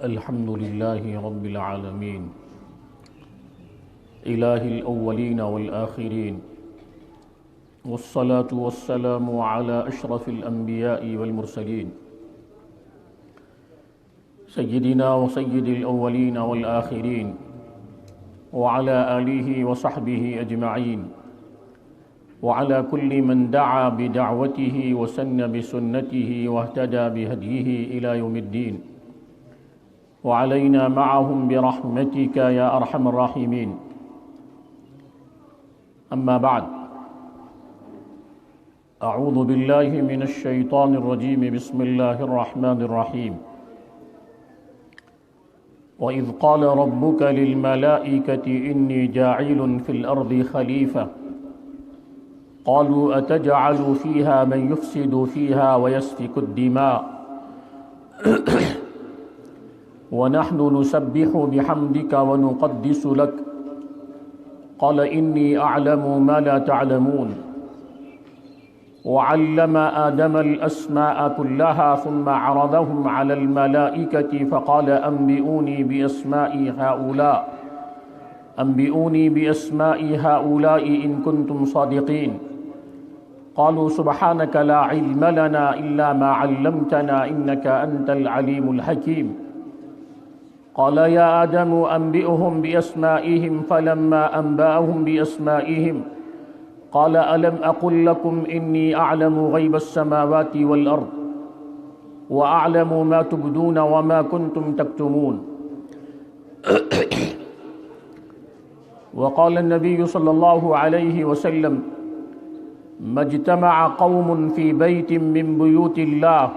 الحمد لله رب العالمين إله الأولين والآخرين والصلاة والسلام على أشرف الأنبياء والمرسلين سيدنا وسيد الأولين والآخرين وعلى آله وصحبه أجمعين وعلى كل من دعا بدعوته وسن بسنته واهتدى بهديه إلى يوم الدين وعلينا معهم برحمتك يا أرحم الراحمين. أما بعد، أعوذ بالله من الشيطان الرجيم. بسم الله الرحمن الرحيم. وإذ قال ربك للملائكة إني جاعل في الأرض خليفة قالوا أتجعل فيها من يفسد فيها ويسفك الدماء ونحن نسبح بحمدك ونقدس لك قال إني أعلم ما لا تعلمون. وعلم آدم الأسماء كلها ثم عرضهم على الملائكة فقال أنبئوني بأسماء هؤلاء إن كنتم صادقين. قالوا سبحانك لا علم لنا إلا ما علمتنا إنك أنت العليم الحكيم. قال يا آدم أنبئهم بأسمائهم فلما أنبأهم بأسمائهم قال ألم أقل لكم إني أعلم غيب السماوات والأرض وأعلم ما تبدون وما كنتم تكتمون. وقال النبي صلى الله عليه وسلم ما اجتمع قوم في بيت من بيوت الله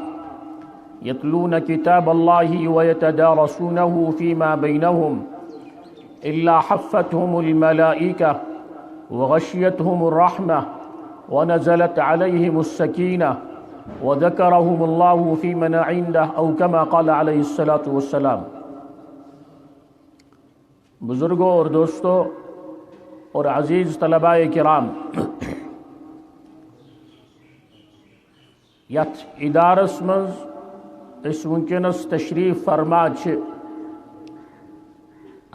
يتلون كتاب الله ويتدارسونه فيما بينهم إلا حفتهم الملائكة وغشيتهم الرحمة ونزلت عليهم السكينة وذكرهم الله في من عنده أو كما قال عليه الصلاة والسلام. بزرگوں اور دوستوں اور عزیز طلباء کرام، یت ادارس مز اس ونکنس تشریف فرما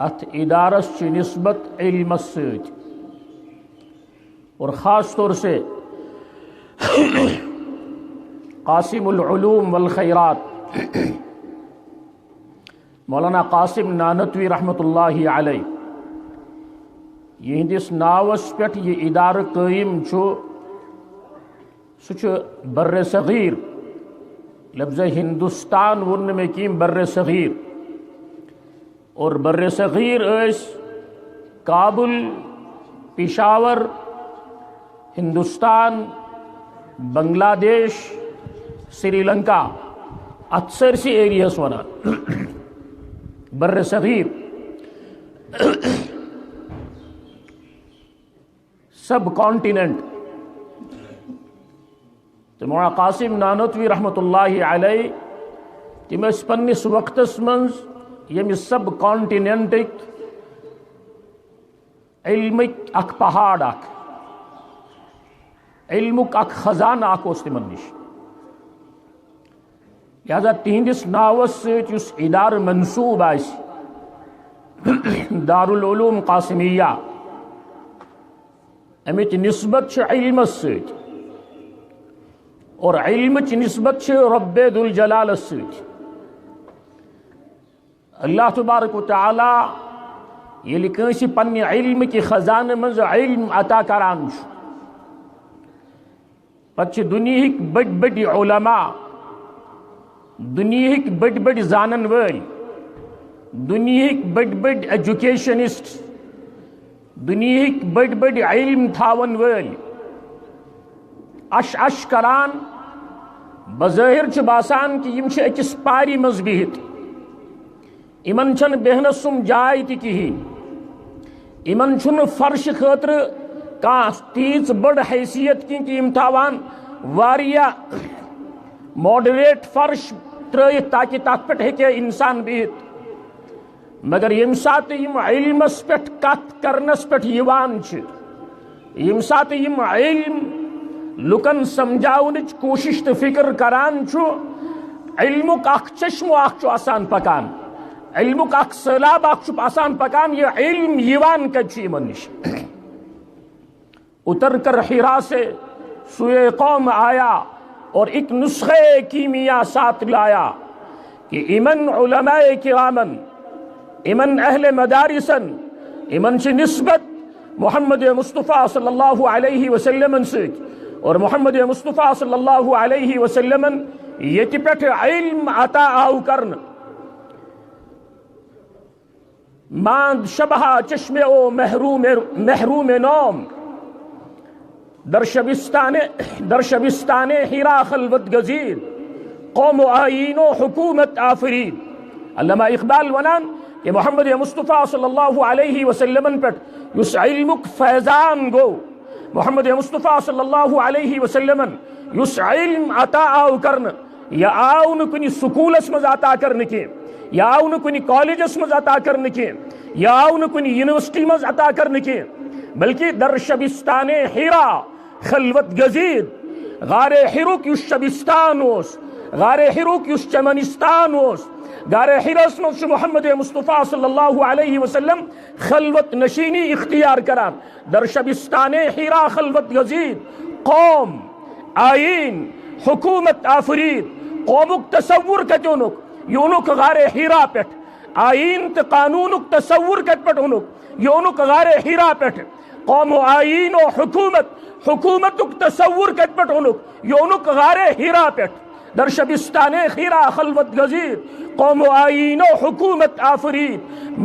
ات ادارس چھ نسبت علم ست اور خاص طور سے قاسم العلوم والخیرات مولانا قاسم نانوتوی رحمۃ اللہ علیہ یہندس ناوس پہ یہ ادارہ قائم سہ بر صغیر، لفظ ہندوستان ون میں کیم بر صغیر، اور بر صغیر کابل، پشاور، ہندوستان، بنگلہ دیش، سری لنکا، اکثر سی ایریاز ونان بر صغیر. سب کانٹیننٹ. تو مولانا قاسم نانوتوی رحمۃ اللہ علیہ تم پنس وقتس منز یم سب کانٹیننٹک علمک اک پہاڑ علمک اک خزانہ تمن نش. لہذا تہندس ناوس س ادارہ منصوب دارالعلوم قاسمیہ، امچ نسبت علمس ست اور علم چ نسبت رب ذوالجلال ست. اللہ تبارک و تعالی یلی کنسی پنہ علم کی خزانہ مز علم عطا کران پتہ دنیاہک بڑ بڑ علماء، دنیاہک بڑ بڑ زانن ول، دنیاہک بڑ بڑ ایجوکیشنسٹ، دنیاہک بڑ بڑ علم تھاون ول اش کران بظاہر باسان کہ یم اکس پاری مز بہت، امن چھن بہنس سم جائے تہ کہین، امن چھن فرش خاطر کان تیز بڑ حیثیت کی کہ یم تھاوان واریہ ماڈریٹ فرش ترائیت تاکہ تات پہ ہیکے انسان بہت، مگر یم سات یم علمس پٹ کت کرنس پٹ یوان چھ، یم سات یم علم لکن سمجھاونچ کوشش تو فکر کران چھو، علمک اخ چشم اخ چھو آسان پکان، علمک اخ سیلاب اخ چھو آسان پکان، یہ علم یوان کچھ یمن نش۔ اتر کر حرا سے سوئے قوم آیا اور ایک نسخے کیمیا ساتھ لایا کہ امن علماء کرامن، امن اہل مدارسن، امن سے نسبت محمد مصطفیٰ صلی اللہ علیہ وسلم سے، اور محمد مصطفیٰ صلی اللہ علیہ وسلم یہ پٹھ علم عطا آو کرن، ماند شبہ چشم او محروم نوم، در شبستان حرا خلوت گزید، قوم و آئین و حکومت آفرید۔ علامہ اقبال ونان کہ محمد مصطفیٰ صلی اللہ علیہ وسلم پر یس علمک فیضان گو، محمد مصطفیٰ صلی اللہ علیہ وسلم یس علم عطا آو کرن، یا آو نکنی سکولس مز عطا کرن کی، یا آو نکنی کالجس مز عطا کرن کی، یا آو نکنی یونیورسٹی مز عطا کرن کی، بلکہ در شبستان حرا خلوت گزید، غار حروک یس شبستان اوس، غار حروک یس چمنستان اوس، غار حرس مز محمد مصطفیٰ صلی اللہ علیہ وسلم خلوت نشینی اختیار کران، در شبستان حرا خلوت گزید، قوم آئین حکومت آفرید، قومک تصور کتونک یونک غار حرا پیٹ، آئین تے قانونک تصور کت پٹ اونک یونک غار حرا پیٹ، قوم و آئین و حکومتک تصور کت پٹ اونک یونک غار حرا پیٹ، در شبستان حرا خلوت گزید، قوم و آئین و حکومت آفرید،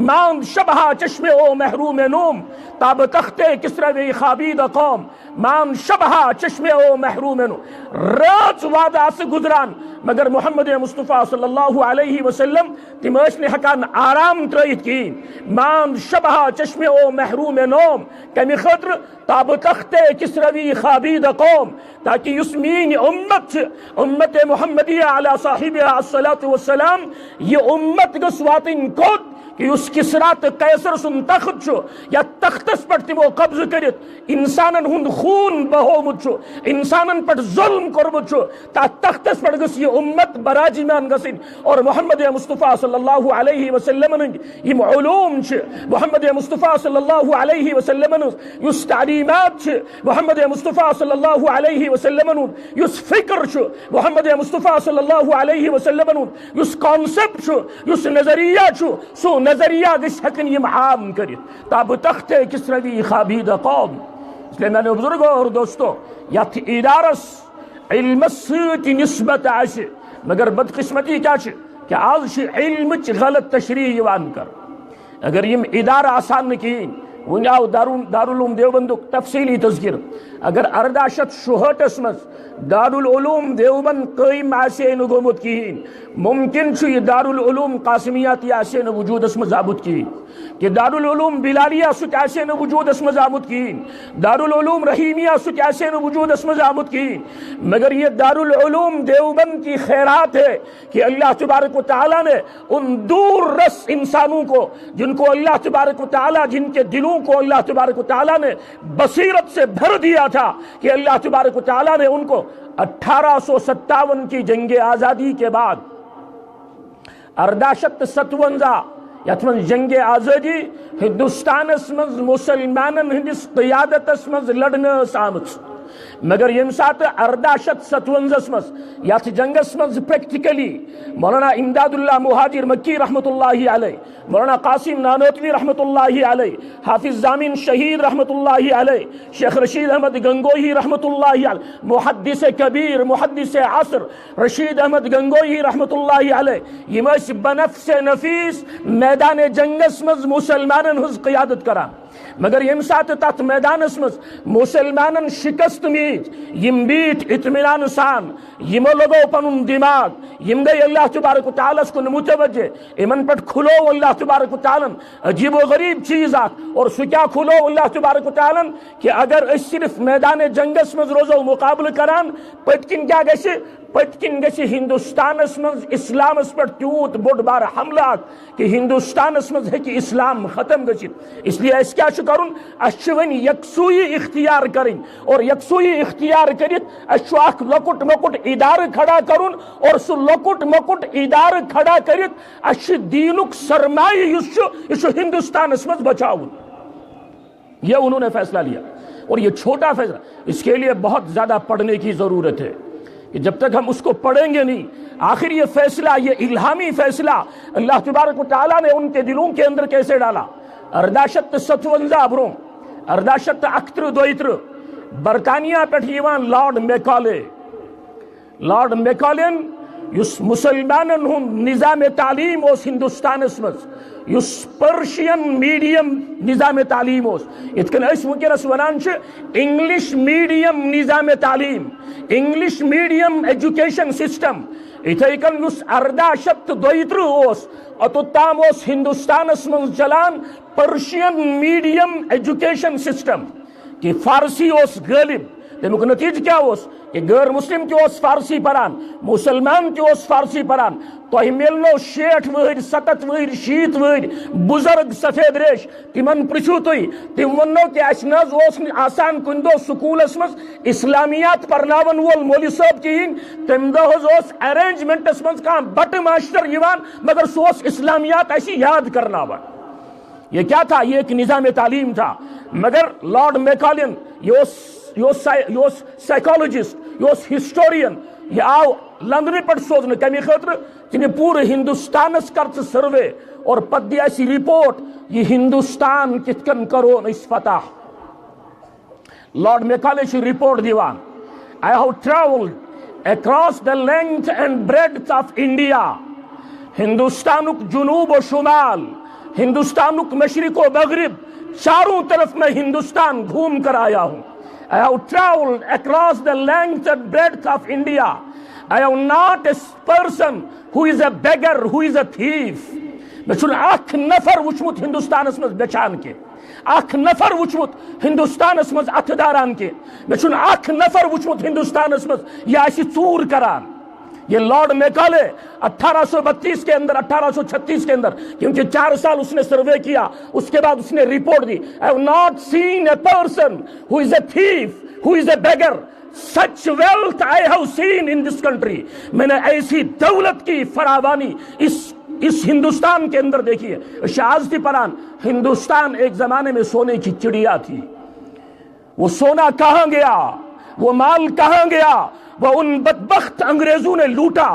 ماند شبہ چشم او محروم نوم، تاب تخت کسروی خوابید قوم، ماند شبہ چشم او محروم نوم۔ رات وعدہ سے گزران مگر محمد مصطفیٰ صلی اللہ علیہ وسلم تماش نے حکان آرام ترائیت کی، ماند شبہ چشم او محروم نوم، کمی خطر تاب تخت کسروی خوابید قوم، تاکہ یسمین امت محمدیہ علی صاحبہ الصلاة والسلام، یہ امت گسواتن کود کہ اس کسرات قیصر سن تخت چھو یا تختس پر تمو قبض کرت، انسانن ہند خون بہومت چھو، انسانن پر ظلم کربت چھو، تا تختس پر گس یہ امت براجی مان گسن، اور محمد مصطفیٰ صلی اللہ علیہ وسلم یہ علوم چھ، محمد مصطفیٰ صلی اللہ علیہ وسلم یس تعلیمات چھ، محمد مصطفیٰ صلی اللہ علیہ وسلم یس فکر چھ، محمد مصطفیٰ صلی اللہ علیہ وسلم یس کانسپٹ چھ، یس نظریہ چھ، سو نظریہ گس ہکن یم عام کرت، تاب تخت کسروی خوابید قوم۔ اس لئے میں نے بزرگوں اور دوستوں یت ادارس علم سۭتۍ نسبت آسہِ، مگر بدقسمتی کیا چھ کہ آز چھ علمچ غلط تشریح یوان کر۔ اگر یم ادارہ آسان نہ کہین، ون آو دارالعلوم دیوبندک تفصیلی تذکر، اگر 1866 مز دارالعلوم دیوبند قائم آسے نہ گومت کہین، ممکن چھ یہ دارالعلوم قاسمیاتی آسے نہ وجود اس مز آمد کہین، کہ دارالعلوم بلالیہ سچ آسے نہ وجود اس مز آمد کہین، دارالعلوم رحیمیہ سچ آسے نہ وجود اس مز آمد کہین، مگر یہ دارالعلوم دیوبند کی خیرات ہے کہ اللہ تبارک و تعالیٰ نے ان دور رس انسانوں کو، جن کو اللہ تبارک و تعالیٰ، جن کے دلوں کو اللہ تبارک و تعالیٰ نے بصیرت سے بھر دیا تھا، کہ اللہ تبارک و تعالیٰ نے ان کو 1857 کی جنگ آزادی کے بعد 1857 یتمن جنگ آزادی ہندوستان اسمز مسلمانن ہندس قیادت اسمز لڑنا سامت، مگر یم سات 1857 مز یت جنگس مز پریکٹیکلی مولانا امداد اللہ مہاجر مکی رحمت اللہ علیہ، مولانا قاسم نانوتوی رحمت اللہ علیہ، حافظ زامین شہید رحمت اللہ علیہ، شیخ رشید احمد گنگوہی رحمت اللہ علیہ، محدث کبیر محدث عصر رشید احمد گنگوہی رحمت اللہ علیہ، یہ بنفس نفیس میدان جنگس مز مسلمانن ہز قیادت کران، مگر یم سات تات میدانس مز مسلمانن شکست میج یم بیٹھ اطمینان سان یمو لگو پنن دماغ یم گئی اللہ تبارک و تعالیٰ کن متوجہ امن پٹ کھلو اللہ تبارک و تعالیٰ عجیب و غریب چیز اور سو کیا کھلو اللہ تبارک و تعالیٰ کہ اگر اس صرف میدان جنگس مز روزو مقابل کران پتکن کیا گیسے پتکن گیسے ہندوستانس مز اسلامس پر تیوت بڑ بار حملہ کہ ہندوستانس مز ہے کہ اسلام ختم گچت اس لیے اس کیا کرن اس ون یکسوئی اختیار کریں اور یکسوئی اختیار کرت اس اخ لکٹ مکٹ ادارہ کھڑا کرن اور سو لکٹ مکٹ ادارہ کھڑا کرت اس دینک سرمایہ اس ہندوستانس مز بچاؤن یہ انہوں نے فیصلہ لیا اور یہ چھوٹا فیصلہ اس کے لیے بہت زیادہ پڑھنے کی ضرورت ہے کہ جب تک ہم اس کو پڑھیں گے نہیں آخر یہ فیصلہ یہ الہامی فیصلہ اللہ تبارک و تعالیٰ نے ان کے دلوں کے اندر کیسے ڈالا 1857 بروں 1832 برطانیہ پہ لارڈ میکالین یس مسلمانن ہن نظام تعلیم اس ہندوستانس مز یس پرشین میڈیم نظام تعلیم اس اتکن اس ونکس ونان انگلش میڈیم نظام تعلیم انگلش میڈیم ایجوکیشن سسٹم اتھے کن یس 1832 اوتام ہندوستانس من چلان پرشین میڈیم ایجوکیشن سسٹم کہ فارسی غالب تمیک نتیجہ کیا کہ غیر مسلم تہ فارسی پران مسلمان تہ فارسی پران تہ ملنو 60 وہر 70 وہر 60 وہر بزرگ سفید ریش تمن پرچھو تھی تم ونو کہ اس نز آسان کن دو سکولس مز اسلامیات پرناون وول مولی صاحب کہین تم دہ ارینجمنٹس مز کان بٹ ماسٹر یوان مگر سو اسلامیات ایسی یاد کرناوان یہ کیا تھا یہ ایک نظام تعلیم تھا مگر لارڈ میکالین یہ سائیکالوجسٹ یہ ہسٹورین یہ آو لندن پہ سوزن کمی خاطر کہ پورے ہندوستانس کر سروے اور پتہ دی اسی رپورٹ یہ ہندوستان کت کن کرو اس فتح لارڈ میکالے چھ رپورٹ دیوان I have traveled across the length and breadth of India ہندوستانک جنوب و شمال ہندوستانک مشرق و مغرب چاروں طرف میں ہندوستان گھوم کر آیا ہوں I have traveled across the length and breadth of India. I am not a person who is a beggar, who is a thief. میں چھن اخ نفر وچمت ہندوستانس مز بیچان کے اخ نفر وچمت ہندوستانس مز اتھداران کے میں چھن اخ نفر وچمت ہندوستانس مز یہ اسی ژور کران یہ لارڈ میکالے 1832 کے اندر 1836 کے اندر کیونکہ 4 سال اس نے سروے کیا اس کے بعد اس نے report the I have not seen a person who is a thief, who is a beggar. Such wealth I have seen in this country. میں نے ایسی دولت کی فراوانی اس ہندوستان کے اندر دیکھی ہے شاہزتی پران ہندوستان ایک زمانے میں سونے کی چڑیا تھی وہ سونا کہاں گیا وہ مال کہاں گیا وہ ان بدبخت انگریزوں نے لوٹا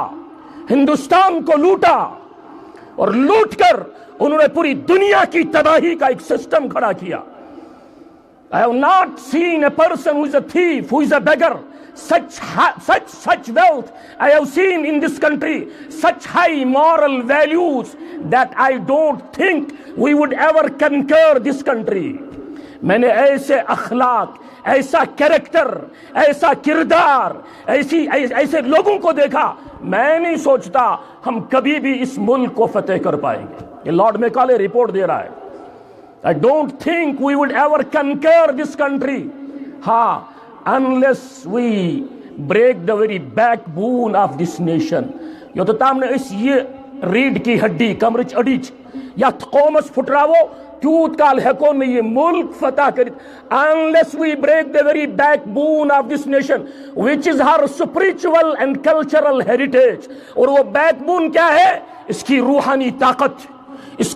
ہندوستان کو لوٹا اور لوٹ کر انہوں نے پوری دنیا کی تباہی کا ایک سسٹم کھڑا کیا I have not seen a person who is a thief, who is a beggar. Such wealth I have seen in this country, such high moral values that I don't think we would ever conquer this country. میں نے ایسے اخلاق ایسا character ایسا کردار ایسے لوگوں کو دیکھا میں نہیں سوچتا ہم کبھی بھی اس ملک کو فتح کر پائیں گے یہ لارڈ میکالے رپورٹ دے رہا ہے I don't think we would ever conquer this country unless we break the very backbone of this nation یہ تو تام نے اس یہ ریڈ کی ہڈی کمرچ اڈیچ یا قومس پھٹراو تیوت کال ہیکو میں یہ ملک فتح کرت unless we break the very backbone of this nation which is her spiritual and cultural heritage اور وہ backbone کیا ہے اس کی روحانی طاقت اس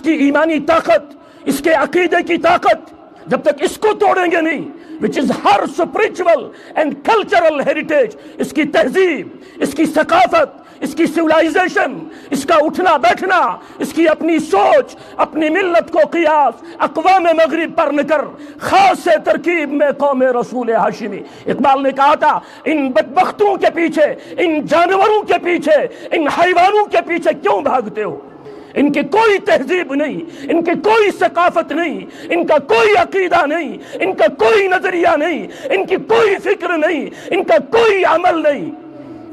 کی ایمانی طاقت اس کے عقیدے کی طاقت جب تک اس کو توڑیں گے نہیں which is her spiritual and cultural heritage اس کی تہذیب اس کی ثقافت اس کی سیولائزیشن اس کا اٹھنا بیٹھنا اس کی اپنی سوچ اپنی ملت کو قیاس اقوام مغرب پر نہ کر خاص ترکیب میں قوم رسول ہاشمی اقبال نے کہا تھا ان بدبختوں کے پیچھے ان جانوروں کے پیچھے ان حیوانوں کے پیچھے کیوں بھاگتے ہو ان کی کوئی تہذیب نہیں، ان کی کوئی ثقافت نہیں، ان کا کوئی عقیدہ نہیں، ان کا کوئی نظریہ نہیں، ان کی کوئی فکر نہیں، ان کا کوئی عمل نہیں۔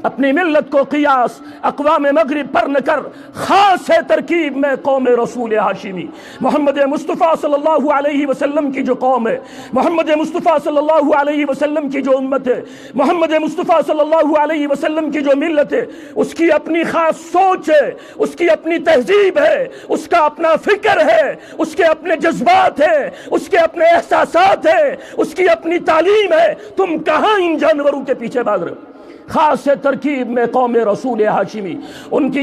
اپنی ملت کو قیاس اقوام مغرب پر نہ کر، خاص ہے ترکیب میں قوم رسول ہاشمی۔ محمد مصطفیٰ صلی اللہ علیہ وسلم کی جو قوم ہے، محمد مصطفیٰ صلی اللہ علیہ وسلم کی جو امت ہے، محمد مصطفیٰ صلی اللہ علیہ وسلم کی جو ملت ہے، اس کی اپنی خاص سوچ ہے، اس کی اپنی تہذیب ہے، اس کا اپنا فکر ہے، اس کے اپنے جذبات ہیں، اس کے اپنے احساسات ہیں، اس کی اپنی تعلیم ہے۔ تم کہاں ان جانوروں کے پیچھے بھاگ رہے ہو؟ خاص ہے ترکیب میں قوم رسول ہاشمی۔ ان کی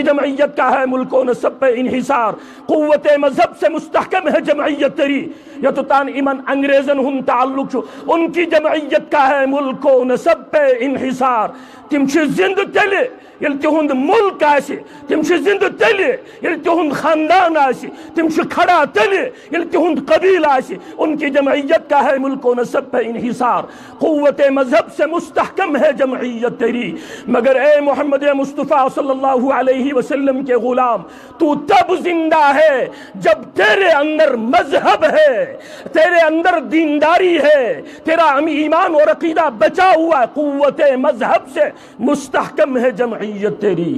جمعیت کا ہے ملک و نسب پہ انحصار، قوت مذہب سے مستحکم ہے جمعیت تیری، یا تو تان ایمن انگریزن ہن تعلق چھو۔ ان کی جمعیت کا ہے ملک و نسب پہ انحصار۔ تم چھ زند تیلے یل تہند ملک آسی، تم چھ زند تیلے یل تہند خاندان آسی، تم چھ کھڑا تیلے یل تہند قبیل آسی۔ ان کی جمعیت کا ہے ملک و نسب پہ انحصار، قوت مذہب سے مستحکم ہے جمعیت تیری۔ مگر اے محمد مصطفیٰ صلی اللہ علیہ وسلم کے غلام، تو تب زندہ ہے جب تیرے اندر مذہب ہے، تیرے اندر دینداری ہے، تیرا ایمان اور عقیدہ بچا ہوا ہے، قوت مذہب سے مستحکم ہے جمعیت تیری۔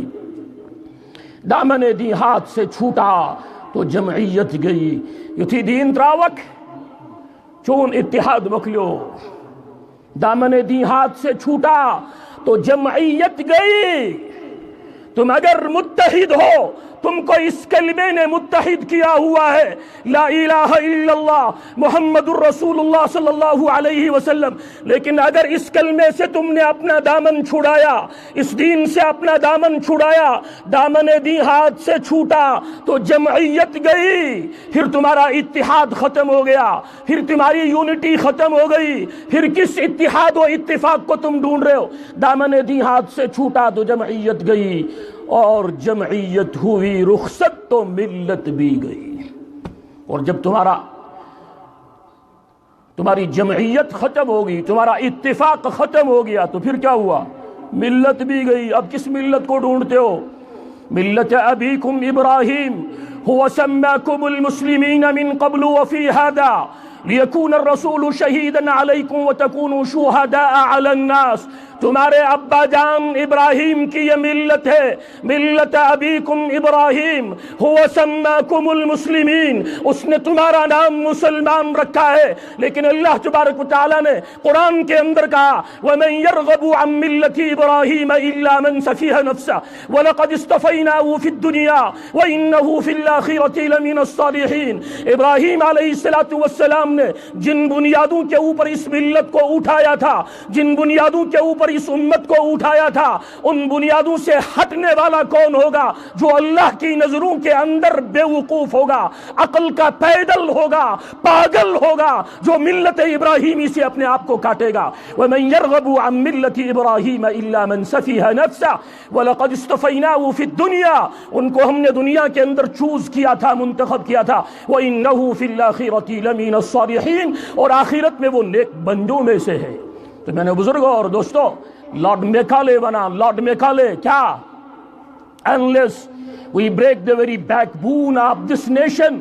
دامن دی ہاتھ سے چھوٹا تو جمعیت گئی، یتھی دین تراوک چون اتحاد مکلیو۔ دامن دی ہاتھ سے چھوٹا تو جمعیت گئی۔ تم اگر متحد ہو، تم کو اس کلمے نے متحد کیا ہوا ہے، لا الہ الا اللہ محمد الرسول اللہ صلی اللہ علیہ وسلم، لیکن اگر اس کلمے سے تم نے اپنا دامن چھڑایا، اس دین سے اپنا دامن چھڑایا، دامن دی ہاتھ سے چھوٹا تو جمعیت گئی، پھر تمہارا اتحاد ختم ہو گیا، پھر تمہاری یونٹی ختم ہو گئی، پھر کس اتحاد و اتفاق کو تم ڈھونڈ رہے ہو؟ دامن دی ہاتھ سے چھوٹا تو جمعیت گئی، اور جمعیت ہوئی رخصت تو ملت بھی گئی۔ اور جب تمہاری جمعیت ختم ہوگی، تمہارا اتفاق ختم ہو گیا، تو پھر کیا ہوا؟ ملت بھی گئی۔ اب کس ملت کو ڈھونڈتے ہو؟ ملت ابیکم ابراہیم هو سماکم المسلمین من قبل وفی هذا لیکون الرسول شہیدا علیکم وتکونوا شہداء علی الناس۔ تمہارے ابا جان ابراہیم کی یہ ملت ہے، ملت ابیکم ابراہیم هو سماکم المسلمین، اس نے تمہارا نام مسلمان رکھا ہے، لیکن اللہ تبارک و تعالیٰ نے قرآن کے اندر کہا وَمَن يَرْغَبُ عَن مِّلَّةِ إِبْرَاهِيمَ إِلَّا مَن سَفِهَ نَفْسَهُ وَلَقَدِ اصْطَفَيْنَاهُ فِي الدُّنْيَا وَإِنَّهُ فِي الْآخِرَةِ لَمِنَ الصَّالِحِينَ۔ ابراہیم علیہ السلام نے جن بنیادوں کے اوپر اس ملت کو اٹھایا تھا، جن بنیادوں کے اوپر اس امت کو اٹھایا تھا، ان بنیادوں سے ہٹنے والا کون ہوگا؟ جو اللہ کی نظروں کے اندر بے وقوف ہوگا، عقل کا پیدل ہوگا، پاگل ہوگا، جو ملت ابراہیمی سے اپنے آپ کو کاٹے گا۔ وَمَن يَرْغَبُ عَن مِّلَّةِ إِبْرَاهِيمَ إِلَّا مَن سَفِهَ نَفْسَهُ وَلَقَدِ اصْطَفَيْنَاهُ فِي الدُّنْيَا، ان کو ہم نے دنیا کے اندر چوز کیا تھا، منتخب کیا تھا، وَإِنَّهُ فِي الْآخِرَةِ لَمِنَ الصَّالِحِينَ، اور آخرت میں وہ نیک بندوں میں سے ہے۔ تو میں نے بزرگوں اور دوستوں، لارڈ میکالے بنا، لارڈ میکالے کیا؟ unless we break the very backbone of this nation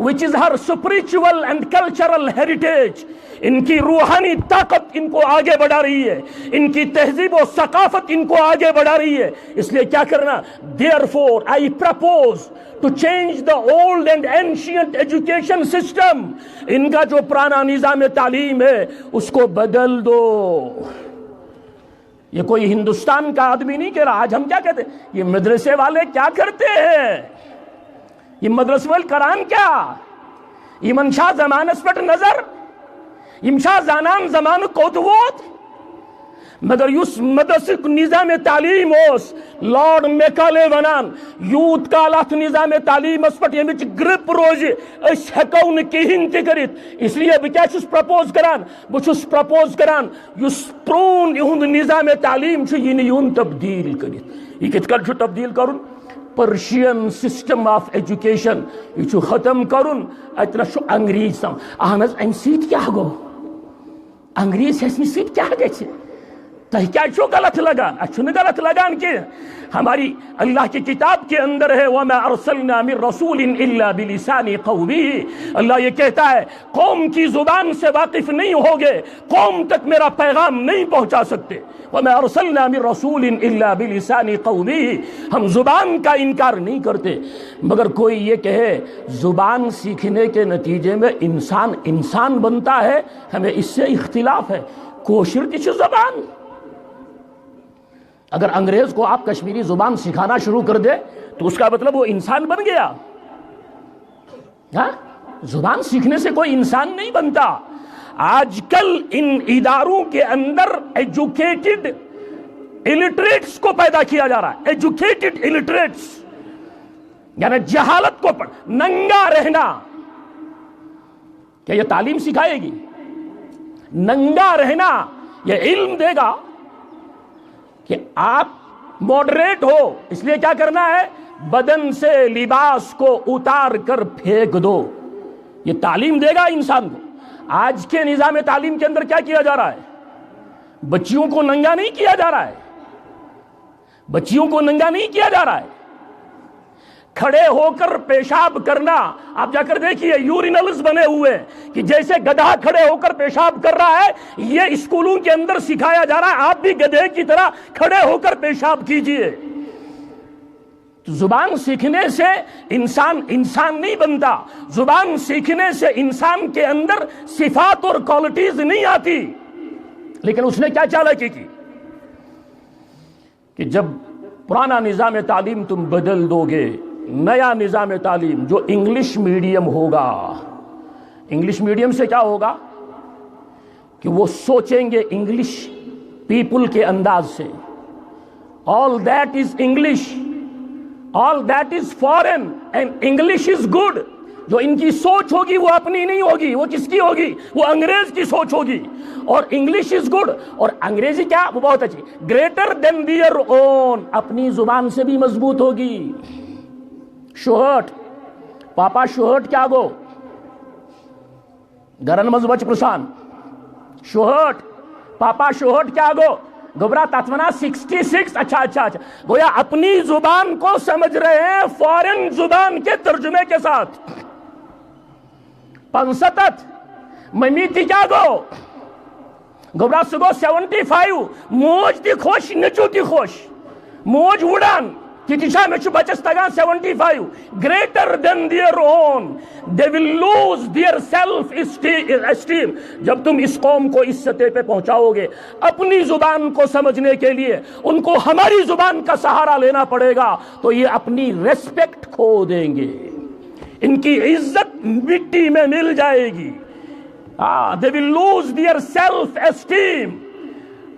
which is her spiritual and cultural heritage، ان کی روحانی طاقت ان کو آگے بڑھا رہی ہے، ان کی تہذیب و ثقافت ان کو آگے بڑھا رہی ہے، اس لیے کیا کرنا؟ therefore I propose to change the old and ancient education system، ان کا جو پرانا نظام تعلیم ہے اس کو بدل دو۔ یہ کوئی ہندوستان کا آدمی نہیں کہہ رہا۔ آج ہم کیا کہتے ہیں؟ یہ مدرسے والے کیا کرتے ہیں؟ یہ مدرسے والے قرآن کیا؟ یہ منشاہ زمانس پٹ نظر، یمشا زانان زمان کوتوت، مگر یس مدرسک نظام تعلیم اوس لارڈ میکالے ونان یوت کالات نظام تعلیم اس پٹ یمچ گرپ روز اس ہیکو نہ کہین تہ کرت۔ اس لیے بہ کیا چھس پرپوز کران؟ بہ چھس پرپوز کران یس پرون یہند نظام تعلیم چھ یہ یون تبدیل کرت۔ یہ کت کل چھ تبدیل کرن؟ پرشین سسٹم آف ایجوکیشن یہ چھ ختم کرن۔ اتنا چھ انگریز سم اہن ام سیت کیا گو؟ انگریز ہسنی سیت کیا گچھ؟ کیا چھو غلط لگان اچھو نے غلط لگان کہ ہماری اللہ کی کتاب کے اندر ہے وَمَا أَرْسَلْنَا مِن رَسُولٍ إِلَّا بِلِسَانِ قَوْمِهِ، اللہ یہ کہتا ہے قوم کی زبان سے واقف نہیں ہوگے، قوم تک میرا پیغام نہیں پہنچا سکتے۔ وَمَا أَرْسَلْنَا مِن رَسُولٍ إِلَّا بِلِسَانِ قَوْمِهِ، ہم زبان کا انکار نہیں کرتے، مگر کوئی یہ کہے زبان سیکھنے کے نتیجے میں انسان بنتا ہے، ہمیں اس سے اختلاف ہے۔ کوشر کی زبان، اگر انگریز کو آپ کشمیری زبان سکھانا شروع کر دے تو اس کا مطلب وہ انسان بن گیا؟ ہاں، زبان سیکھنے سے کوئی انسان نہیں بنتا۔ آج کل ان اداروں کے اندر ایجوکیٹڈ الٹریٹس کو پیدا کیا جا رہا ہے، ایجوکیٹڈ الٹریٹس، یعنی جہالت کو ننگا رہنا۔ کیا یہ تعلیم سکھائے گی؟ ننگا رہنا یہ علم دے گا کہ آپ ماڈریٹ ہو، اس لیے کیا کرنا ہے؟ بدن سے لباس کو اتار کر پھینک دو، یہ تعلیم دے گا انسان کو۔ آج کے نظام تعلیم کے اندر کیا کیا جا رہا ہے؟ بچیوں کو ننگا نہیں کیا جا رہا ہے، بچیوں کو ننگا نہیں کیا جا رہا ہے۔ کھڑے ہو کر پیشاب کرنا، آپ جا کر دیکھیے یورینلز بنے ہوئے کہ جیسے گدھا کھڑے ہو کر پیشاب کر رہا ہے، یہ اسکولوں کے اندر سکھایا جا رہا ہے آپ بھی گدھے کی طرح کھڑے ہو کر پیشاب کیجئے۔ زبان سیکھنے سے انسان نہیں بنتا، زبان سیکھنے سے انسان کے اندر صفات اور کوالٹیز نہیں آتی۔ لیکن اس نے کیا چالاکی کی کہ جب پرانا نظام تعلیم تم بدل دو گے، نیا نظام تعلیم جو انگلش میڈیم ہوگا، انگلش میڈیم سے کیا ہوگا کہ وہ سوچیں گے انگلش پیپل کے انداز سے، all that is English, all that is foreign and English is good۔ جو ان کی سوچ ہوگی وہ اپنی نہیں ہوگی، وہ کس کی ہوگی؟ وہ انگریز کی سوچ ہوگی۔ اور انگلش از گڈ، اور انگریزی کیا؟ وہ بہت اچھی، گریٹر دین دیئر اون، اپنی زبان سے بھی مضبوط ہوگی۔ شوہرٹ پاپا شوہرٹ کیا گو گرن مز بچ پرسان شوہرٹ پاپا شوہرٹ کیا گو گبرا تتونا 66۔ اچھا گویا اپنی زبان کو سمجھ رہے ہیں فورن زبان کے ترجمے کے ساتھ۔ 65 ممی تی کیا گو گبرا سگو 75 موج تی خوش نچو تی خوش موج وڑان کتشا میں چھو بچس تگان 75 greater than their own they will lose their self esteem۔ جب تم اس قوم کو اس سطح پہ پہنچاؤ گے اپنی زبان کو سمجھنے کے لیے ان کو ہماری زبان کا سہارا لینا پڑے گا تو یہ اپنی ریسپیکٹ کھو دیں گے، ان کی عزت مٹی میں مل جائے گی۔ they will lose their self esteem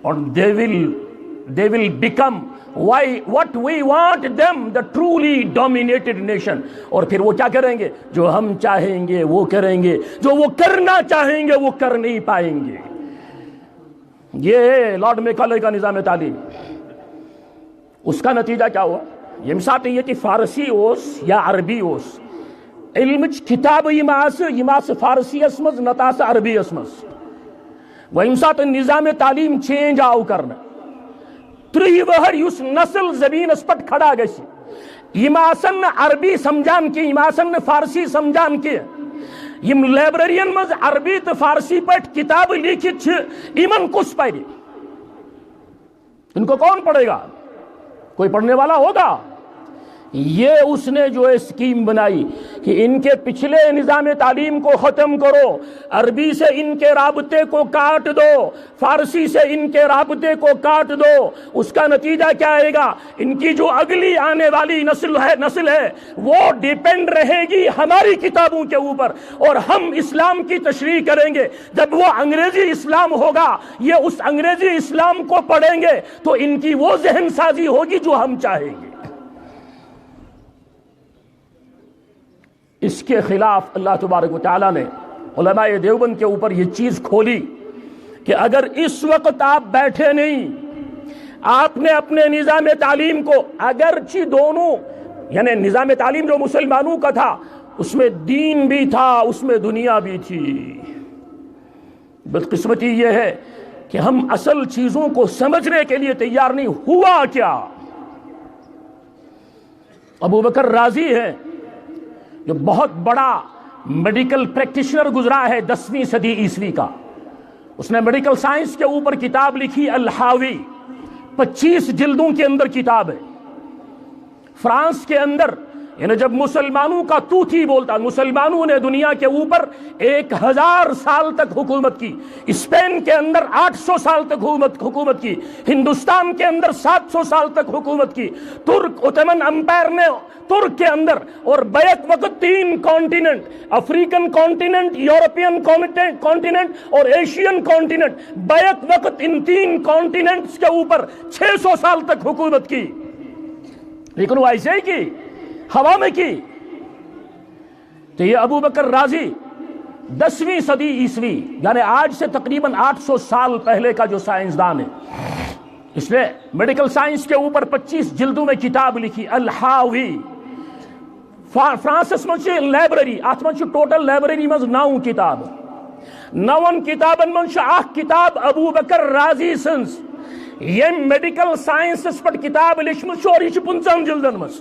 and they will become what we want them the truly dominated nation۔ اور پھر وہ کیا کریں گے؟ جو ہم چاہیں گے وہ کریں گے، جو وہ کرنا چاہیں گے وہ کر نہیں پائیں گے۔ یہ ہے لارڈ میکالے کا نظام تعلیم۔ اس کا نتیجہ کیا ہوا؟ یہ مثال یہ کہ فارسی اوس یا عربی اوس علم کتاب یماس فارسی اسمز نتاس عربی اسمز و امسات نظام تعلیم چینج آو کرنا 3 وہر یس نسل زمین اس پٹ کھڑا گسی یماسن عربی سمجھان کی یماسن فارسی سمجھان کی یم لائبریرین مز عربی تو فارسی پٹ کتاب لکھت ایمن کس پڑھے؟ ان کو کون پڑھے گا؟ کوئی پڑھنے والا ہوگا؟ یہ اس نے جو اسکیم بنائی کہ ان کے پچھلے نظام تعلیم کو ختم کرو، عربی سے ان کے رابطے کو کاٹ دو، فارسی سے ان کے رابطے کو کاٹ دو۔ اس کا نتیجہ کیا آئے گا؟ ان کی جو اگلی آنے والی نسل ہے وہ ڈیپینڈ رہے گی ہماری کتابوں کے اوپر، اور ہم اسلام کی تشریح کریں گے۔ جب وہ انگریزی اسلام ہوگا یہ اس انگریزی اسلام کو پڑھیں گے تو ان کی وہ ذہن سازی ہوگی جو ہم چاہیں گے۔ اس کے خلاف اللہ تبارک و تعالیٰ نے علماء دیوبند کے اوپر یہ چیز کھولی کہ اگر اس وقت آپ بیٹھے نہیں، آپ نے اپنے نظام تعلیم کو اگرچہ دونوں یعنی نظام تعلیم جو مسلمانوں کا تھا اس میں دین بھی تھا اس میں دنیا بھی تھی، بدقسمتی یہ ہے کہ ہم اصل چیزوں کو سمجھنے کے لیے تیار نہیں. ہوا کیا؟ ابو بکر رازی ہے جو بہت بڑا میڈیکل پریکٹیشنر گزرا ہے 10ویں صدی عیسوی کا. اس نے میڈیکل سائنس کے اوپر کتاب لکھی الحاوی، 25 جلدوں کے اندر کتاب ہے. فرانس کے اندر یعنی جب مسلمانوں کا تو تھی بولتا، مسلمانوں نے دنیا کے اوپر 1000 سال تک حکومت کی. اسپین کے اندر 800 سال تک حکومت کی. ہندوستان کے اندر 700 سال تک حکومت کی. ترک اوٹمن امپائر نے ترک کے اندر اور بیک وقت 3 continent, African continent, European continent اور ایشین کانٹیننٹ، بیک وقت ان 3 کانٹیننٹس کے اوپر 600 سال تک حکومت کی. لیکن وہ ایسے ہی کی، ہوا میں کی. تو یہ ابو بکر رازی 10ویں صدی عیسوی یعنی آج سے تقریباً 800 سال پہلے کا جو سائنسدان ہے. اس نے میڈیکل سائنس کے اوپر 25 جلدوں میں کتاب لکھی الحاوی. فرانسس منچ لائبریری ات من ٹوٹل لائبریری مز 9 کتاب. 9 کتابن من اخ کتاب ابو بکر رازی سنز یم میڈیکل سائنسس پہ کتاب لچمت اور یہ 15 جلدن مز.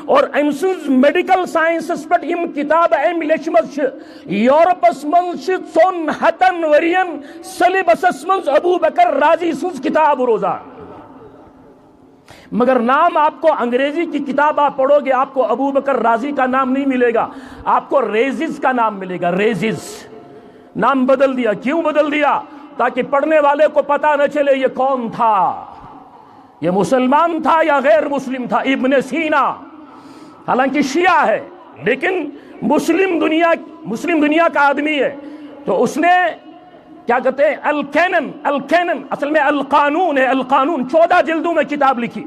اور ام سنز میڈیکل سائنسس پہ یم کتاب ام لچمت یورپس مز 400 ورین سلیبسس مز ابو بکر رازی سنز کتاب روزان. مگر نام آپ کو انگریزی کی کتاب آپ پڑھو گے آپ کو ابو بکر رازی کا نام نہیں ملے گا، آپ کو ریزز کا نام ملے گا. ریزز نام بدل دیا. کیوں بدل دیا؟ تاکہ پڑھنے والے کو پتا نہ چلے یہ کون تھا، یہ مسلمان تھا یا غیر مسلم تھا. ابن سینا حالانکہ شیعہ ہے لیکن مسلم دنیا کا آدمی ہے. تو اس نے کیا کہتے ہیں الکینن اصل میں القانون ہے. القانون 14 جلدوں میں کتاب لکھی.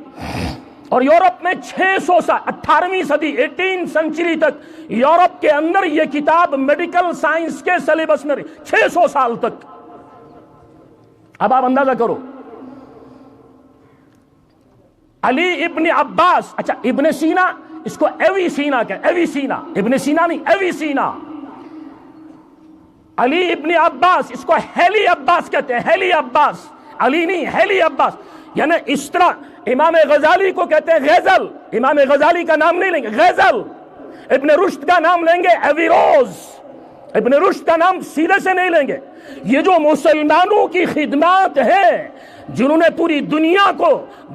اور یورپ میں 600 سال 18ویں صدی 18 سنچری تک یورپ کے اندر یہ کتاب میڈیکل سائنس کے سلیبس میں 600 سال تک. اب آپ اندازہ کرو علی ابن عباس، اچھا ابن سینا اس کو ایوی سینا کہتے ہیں. ایوی سینا، ابن سینا نہیں، ایوی سینا. علی ابن عباس اس کو ہیلی عباس کہتے ہیں. ہیلی عباس، علی نہیں ہیلی عباس. یعنی اس طرح امام غزالی کو کہتے ہیں غزل. امام غزالی کا نام نہیں لیں گے غزل. ابن رشد کا نام لیں گے ایویروز. ابن رشد کا نام سیدھے سے نہیں لیں گے. یہ جو مسلمانوں کی خدمات ہیں جنہوں نے پوری دنیا کو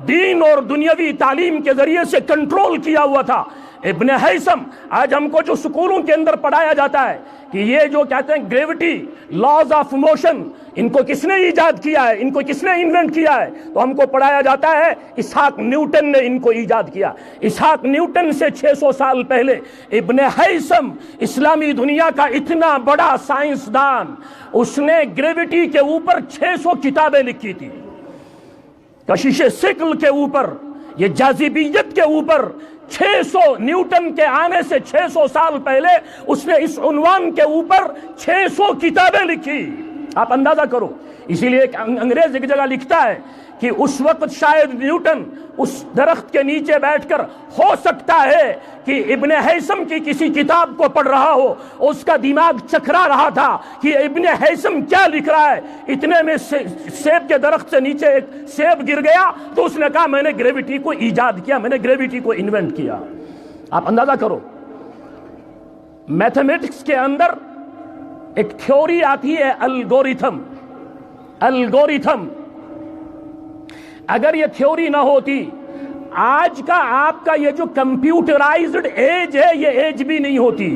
دین اور دنیاوی تعلیم کے ذریعے سے کنٹرول کیا ہوا تھا. ابن ہیثم آج ہم کو جو سکولوں کے اندر پڑھایا جاتا ہے کہ یہ جو کہتے ہیں گریوٹی، لاز آف موشن، ان کو کس نے ایجاد کیا ہے، ان کو کس نے انوینٹ کیا ہے، تو ہم کو پڑھایا جاتا ہے اسحاق نیوٹن نے ان کو ایجاد کیا. اسحاق نیوٹن سے 600 سال پہلے ابن ہیثم اسلامی دنیا کا اتنا بڑا سائنسدان، اس نے گریوٹی کے اوپر 600 کتابیں لکھی تھی. کشش ثقل کے اوپر، یہ جاذبیت کے اوپر 600 نیوٹن کے آنے سے 600 سال پہلے اس نے اس عنوان کے اوپر 600 کتابیں لکھی. آپ اندازہ کرو. اسی لیے ایک انگریز ایک جگہ لکھتا ہے کہ اس وقت شاید نیوٹن اس درخت کے نیچے بیٹھ کر ہو سکتا ہے کہ ابن ہیثم کی کسی کتاب کو پڑھ رہا ہو، اس کا دماغ چکرا رہا تھا کہ ابن ہیثم کیا لکھ رہا ہے. اتنے میں سیب کے درخت سے نیچے ایک سیب گر گیا تو اس نے کہا میں نے گریوٹی کو ایجاد کیا، میں نے گریوٹی کو انوینٹ کیا. آپ اندازہ کرو. میتھمیٹکس کے اندر ایک تھیوری آتی ہے الگوریتھم. الگوریتھم اگر یہ تھیوری نہ ہوتی آج کا آپ کا یہ جو کمپیوٹرائزڈ ایج ہے یہ ایج بھی نہیں ہوتی.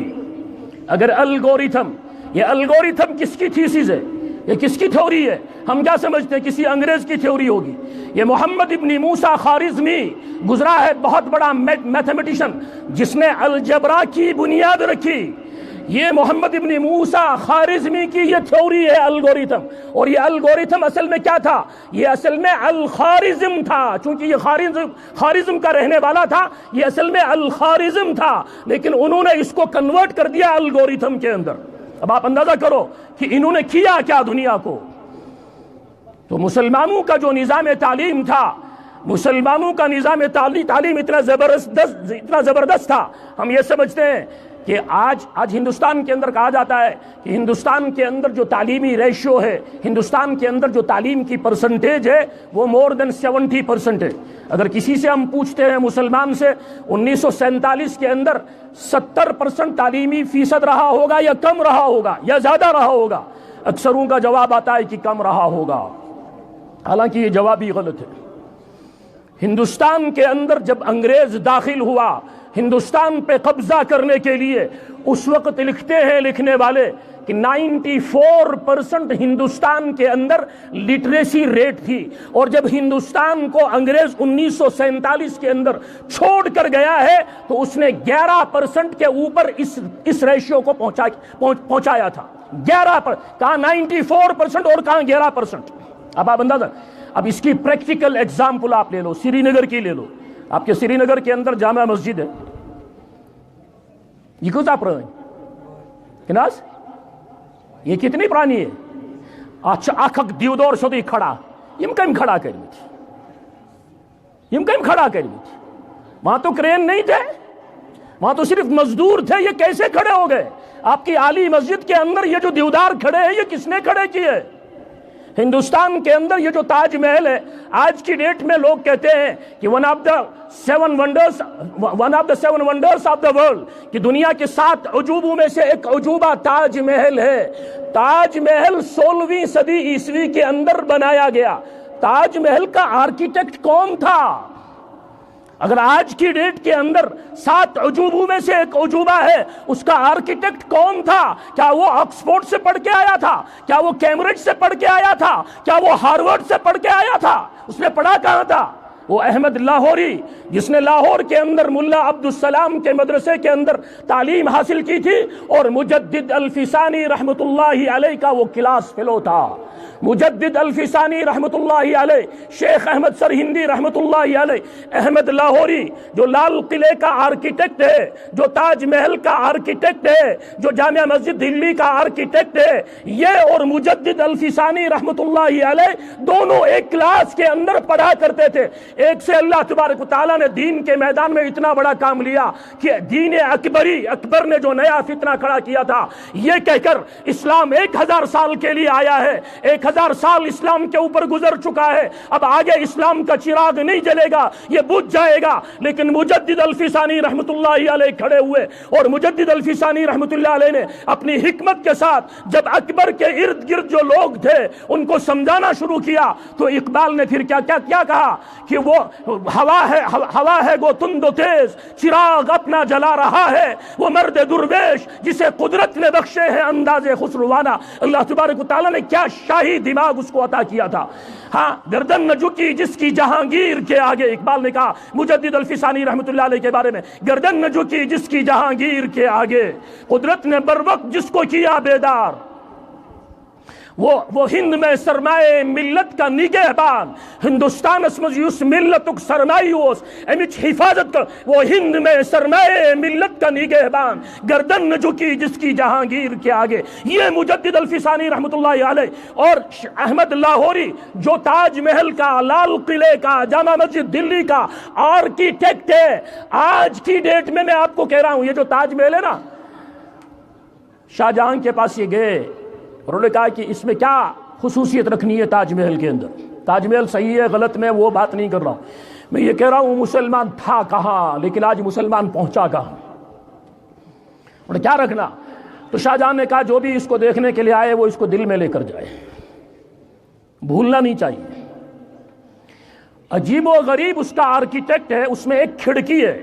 اگر الگوریتھم، یہ الگوریتھم کس کی تھیسس ہے، یہ کس کی تھیوری ہے؟ ہم کیا سمجھتے ہیں کسی انگریز کی تھیوری ہوگی. یہ محمد ابن موسیٰ خوارزمی گزرا ہے، بہت بڑا میتھمیٹیشن جس نے الجبرا کی بنیاد رکھی. یہ محمد ابن موسیٰ خوارزمی کی یہ تھیوری ہے الگوریتھم. اور یہ الگوریتھم اصل میں کیا تھا؟ یہ اصل میں الخوارزم تھا. چونکہ یہ خوارزم کا رہنے والا تھا، یہ اصل میں الخوارزم تھا، لیکن انہوں نے اس کو کنورٹ کر دیا الگوریتھم کے اندر. اب آپ اندازہ کرو کہ انہوں نے کیا کیا دنیا کو. تو مسلمانوں کا جو نظام تعلیم تھا، مسلمانوں کا نظام تعلیم اتنا زبردست تھا، ہم یہ سمجھتے ہیں کہ کہ آج ہندوستان کے اندر کہا جاتا ہے کہ ہندوستان کے اندر جو تعلیمی ریشو ہے، ہندوستان کے اندر جو تعلیم کی پرسنٹیج ہے وہ more than 70% ہے۔ اگر کسی سے ہم پوچھتے ہیں مسلمان سے 1947 کے اندر 70% تعلیمی فیصد رہا ہوگا یا کم رہا ہوگا یا زیادہ رہا ہوگا، اکثروں کا جواب آتا ہے کہ کم رہا ہوگا، حالانکہ یہ جواب ہی غلط ہے۔ ہندوستان کے اندر جب انگریز داخل ہوا ہندوستان پہ قبضہ کرنے کے لیے، اس وقت لکھتے ہیں لکھنے والے کہ 94% ہندوستان کے اندر لٹریسی ریٹ تھی، اور جب ہندوستان کو انگریز 1947 کے اندر چھوڑ کر گیا ہے تو اس نے 11% کے اوپر اس ریشیو کو پہنچایا تھا۔ 11%، کہاں 94% اور کہاں 11%۔ اب آپ اندازہ، اب اس کی پریکٹیکل ایگزامپل آپ لے لو، سری نگر کی لے لو۔ آپ کے سری نگر کے اندر جامع مسجد ہے، یہ کتنا پرانی کناز، یہ کتنی پرانی ہے؟ اچھا اکھک دیودور شدی کھڑا، یم کم کھڑا کرمیت، یم کم کھڑا کرمیت، وہاں تو کرین نہیں تھے، وہاں تو صرف مزدور تھے، یہ کیسے کھڑے ہو گئے؟ آپ کی عالی مسجد کے اندر یہ جو دیودار کھڑے ہیں یہ کس نے کھڑے کیے؟ ہندوستان کے اندر یہ جو تاج محل ہے، آج کی ڈیٹ میں لوگ کہتے ہیں کہ one of the seven wonders of the world, کہ دنیا کے 7 عجوبوں میں سے ایک عجوبہ تاج محل ہے۔ تاج محل 16ویں صدی عیسوی کے اندر بنایا گیا۔ تاج محل کا آرکیٹیکٹ کون تھا؟ اگر آج کی ڈیٹ کے اندر 7 عجوبوں میں سے ایک عجوبہ ہے، اس کا آرکیٹیکٹ کون تھا؟ کیا وہ آکسفورڈ سے پڑھ کے آیا تھا؟ کیا وہ کیمبرج سے پڑھ کے آیا تھا؟ کیا وہ ہارورڈ سے پڑھ کے آیا تھا؟ اس نے پڑھا کہاں تھا؟ وہ احمد لاہوری، جس نے لاہور کے اندر ملا عبدالسلام کے مدرسے کے اندر تعلیم حاصل کی تھی، اور مجدد الفسانی رحمت اللہ علیہ کا وہ کلاس فیلو تھا۔ مجدد الفسانی رحمت اللہ علیہ، شیخ احمد سرہندی رحمت اللہ علیہ، احمد لاہوری جو لال قلعے کا آرکیٹیکٹ ہے، جو تاج محل کا آرکیٹیکٹ ہے، جو جامع مسجد دلی کا آرکیٹیکٹ ہے، یہ اور مجدد الفسانی رحمت اللہ علیہ دونوں ایک کلاس کے اندر پڑھا کرتے تھے۔ ایک سے اللہ تبارک و تعالیٰ نے دین کے میدان میں اتنا بڑا کام لیا کہ دین اکبر نے جو نیا فتنہ کھڑا کیا تھا، یہ کہہ کر اسلام 1000 سال کے لیے آیا ہے، 1000 سال اسلام کے اوپر گزر چکا ہے، اب آگے اسلام کا چراغ نہیں جلے گا، یہ بجھ جائے گا۔ لیکن مجدد الفسانی رحمت اللہ علیہ کھڑے ہوئے، اور مجدد الفسانی رحمت اللہ علیہ نے اپنی حکمت کے ساتھ جب اکبر کے ارد گرد جو لوگ تھے ان کو سمجھانا شروع کیا، تو اقبال نے پھر کیا کہا کہ وہ ہوا ہے گو تند و تیز، چراغ اپنا جلا رہا ہے، وہ مرد درویش جسے قدرت نے بخشے ہیں انداز خسروانہ۔ اللہ تبارک و تعالیٰ نے کیا شاہی دماغ اس کو عطا کیا تھا۔ ہاں، گردن نہ جھکی جس کی جہانگیر کے آگے، اقبال نے کہا مجدد الفسانی رحمت اللہ علیہ کے بارے میں، گردن نہ جھکی جس کی جہانگیر کے آگے، قدرت نے بر وقت جس کو کیا بیدار، وہ ہند میں سرمایہ ملت کا نگہبان، ہندوستان اسمز یوس ملتک سرمایوس امچ حفاظت کر، وہ ہند میں سرمایہ ملت کا نگہبان، گردن نہ جھکی جس کی جہانگیر کے آگے۔ یہ مجدد الفسانی رحمت اللہ علیہ اور احمد لاہوری جو تاج محل کا، لال قلعے کا، جامع مسجد دلی کا آرکیٹیکٹ ہے، آج کی ڈیٹ میں آپ کو کہہ رہا ہوں، یہ جو تاج محل ہے نا، شاہ جہاں کے پاس یہ گئے، انہوں نے کہا کہ اس میں کیا خصوصیت رکھنی ہے تاج محل کے اندر، تاج محل صحیح ہے غلط، میں وہ بات نہیں کر رہا ہوں، میں یہ کہہ رہا ہوں مسلمان تھا کہاں، لیکن آج مسلمان پہنچا کہاں، انہوں نے کیا رکھنا؟ تو شاہ جہاں نے کہا جو بھی اس کو دیکھنے کے لیے آئے وہ اس کو دل میں لے کر جائے، بھولنا نہیں چاہیے۔ عجیب و غریب اس کا آرکیٹیکٹ ہے، اس میں ایک کھڑکی ہے،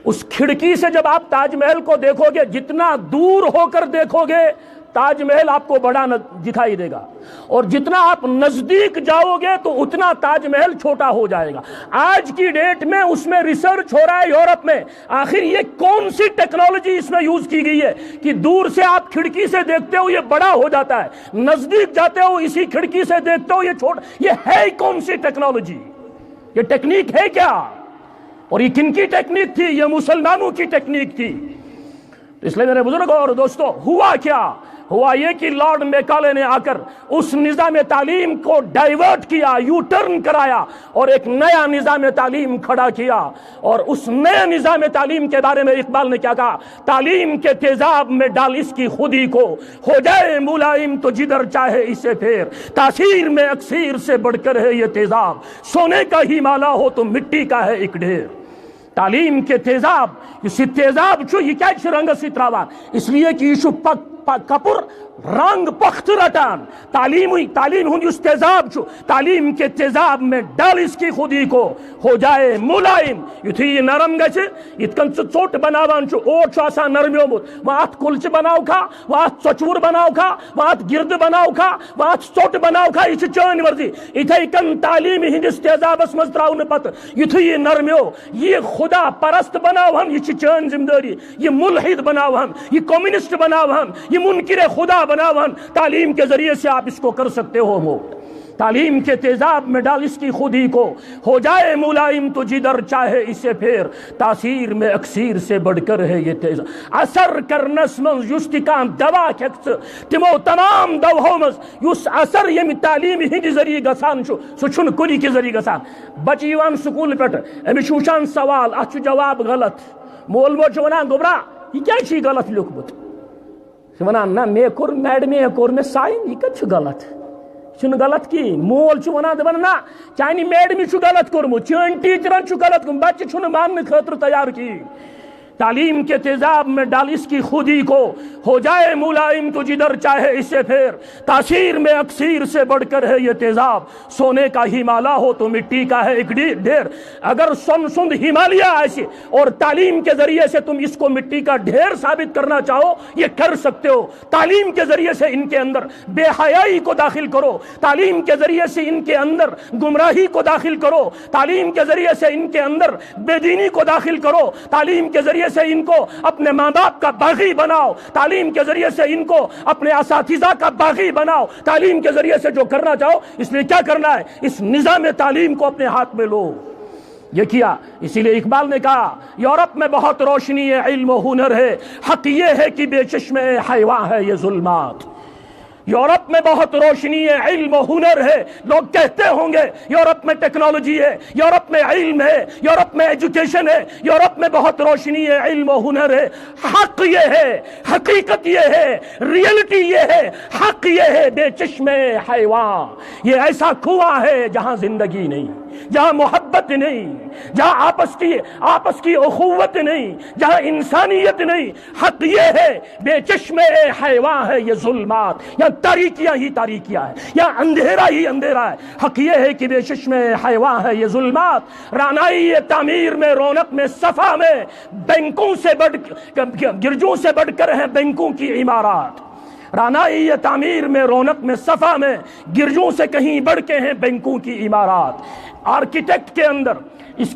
اس کھڑکی سے جب آپ تاج محل کو دیکھو گے، جتنا دور ہو کر دیکھو گے تاج محل آپ کو بڑا دکھائی دے گا، اور جتنا آپ نزدیک جاؤ گے تو اتنا تاج محل چھوٹا ہو جائے گا۔ آج کی ڈیٹ میں اس میں ریسرچ ہو رہا ہے یورپ میں، آخر یہ کون سی ٹیکنالوجی اس میں یوز کی گئی ہے کہ دور سے آپ کھڑکی سے دیکھتے ہو یہ بڑا ہو جاتا ہے، نزدیک جاتے ہو اسی کھڑکی سے دیکھتے ہو یہ چھوٹا، یہ ہے کون سی ٹیکنالوجی؟ یہ ٹیکنیک ہے کیا؟ اور یہ کن کی ٹیکنیک تھی؟ یہ مسلمانوں کی ٹیکنیک تھی۔ اس لیے میرے بزرگوں اور دوستو، ہوا کیا؟ ہوا یہ کہ لارڈ میکالے نے آ کر اس نظام تعلیم کو ڈائیورٹ کیا، یو ٹرن کرایا اور ایک نیا نظام تعلیم کھڑا کیا۔ اور اس نئے نظام تعلیم کے بارے میں اقبال نے کیا کہا؟ تعلیم کے تیزاب میں ڈال اس کی خودی کو، ہو جائے ملائم تو جدھر چاہے اسے پھیر، تاثیر میں اکثیر سے بڑھ کر ہے یہ تیزاب، سونے کا ہی مالا ہو تو مٹی کا ہے ایک ڈھیر۔ تعلیم کے تیزاب، اسی تیزاب چھو یہ کیا رنگ سی تراوان، اس لیے کہ یہ کپر رنگ پخت رٹان، تعلیم ہوں اس تیزاب چھو، تعلیم کے تیزاب میں ڈال اس کی خودی کو، ہو جائے ملائم، یتھی یہ نرم گچے یتکن چوٹ بناوان چھو، اوٹ چھو آسان نرمیو موت، وہاں کلچ بناو کھا، وہاں چوچور بناو کھا، وہاں گرد بناو کھا، وہاں چوٹ بناو کھا، یہ چین ورزی اتھائی کن تعلیم ہندس تیزاب اس مزدراؤن پت یتھی یہ نرمیو، یہ خدا پرست بناو ہم، یہ چین زمداری، یہ ملحد بناو ہم، یہ کمیونسٹ بناو ہم، یہ منکر خدا بناو ہم۔ تعلیم کے ذریعے سے آپ اس کو کر سکتے ہو موت، تعلیم کے تیزاب میں ڈال اس کی خودی کو، ہو جائے ملائم تو جدھر چاہے اسے پھیر، تاثیر میں اکثیر سے بڑھ کر ہے یہ تیز، اثر کرنس من یستکان دوا کھیکس تمو تمام دوہو مز یس اثر یم تعلیم ہند ذریعہ گسان چھو سو چھن کلی کے ذریعہ گسان۔ بچہ یوان سکول پہ امس وچان سوال اتھ جواب غلط، مول موج ونان گوبرا یہ کیا چھ غلط لیوکھمت، ونان نہ مے کور میڈمے کور مے سائن یہ کت غلط، چھن غلط کی، مول چھ ونان دپان نہ چانہ میڈمی چھ غلط کورمت، چون ٹیچرن چھ غلط کورمت، بچہ چھن ماننے خاطر تیار کی۔ تعلیم کے تیزاب میں ڈال اس کی خودی کو، ہو جائے ملائم تو جدھر چاہے اسے پھیر، تاثیر میں اکثیر سے بڑھ کر ہے یہ تیزاب، سونے کا ہی مالا ہو تو مٹی کا ہے ایک ڈھیر۔ اگر سند ہمالیہ ایسے اور تعلیم کے ذریعے سے تم اس کو مٹی کا ڈھیر ثابت کرنا چاہو یہ کر سکتے ہو۔ تعلیم کے ذریعے سے ان کے اندر بے حیائی کو داخل کرو، تعلیم کے ذریعے سے ان کے اندر گمراہی کو داخل کرو، تعلیم کے ذریعے سے ان کے اندر بے دینی کو داخل کرو، تعلیم کے ذریعے سے ان کو اپنے ماں باپ کا باغی بناؤ، تعلیم کے ذریعے سے ان کو اپنے اساتذہ کا باغی بناؤ، تعلیم کے ذریعے سے جو کرنا چاہو۔ اس لیے کیا کرنا ہے؟ اس نظام تعلیم کو اپنے ہاتھ میں لو۔ یہ کیا، اسی لیے اقبال نے کہا یورپ میں بہت روشنی ہے، علم و ہنر ہے، حق یہ ہے کہ بے چشمے حیواں ہے یہ ظلمات۔ یورپ میں بہت روشنی ہے، علم و ہنر ہے، لوگ کہتے ہوں گے یورپ میں ٹیکنالوجی ہے، یورپ میں علم ہے، یورپ میں ایجوکیشن ہے، یورپ میں بہت روشنی ہے، علم و ہنر ہے۔ حق یہ ہے، حقیقت یہ ہے، ریئلٹی یہ ہے، حق یہ ہے بے چشمے حیواں، یہ ایسا کنواں ہے جہاں زندگی نہیں، جہاں محبت نہیں، جہاں آپس کی اخوت نہیں، جہاں انسانیت نہیں۔ حق یہ ہے بے چشمے حیواں ہے یہ ظلمات، یا تاریکیاں ہی تاریکیاں ہے، یا اندھیرا ہی اندھیرا ہے۔ حق یہ ہے کہ بے چشمے حیواں ہے یہ ظلمات، رعنائی تعمیر میں، رونق میں، صفا میں، بینکوں سے گرجوں سے بڑھ کر ہیں بینکوں کی عمارات۔ رعنائی تعمیر میں، رونق میں، صفا میں، گرجوں سے کہیں بڑھ کے ہیں بینکوں کی عمارات۔ آرکیٹیکٹ کے اندر اس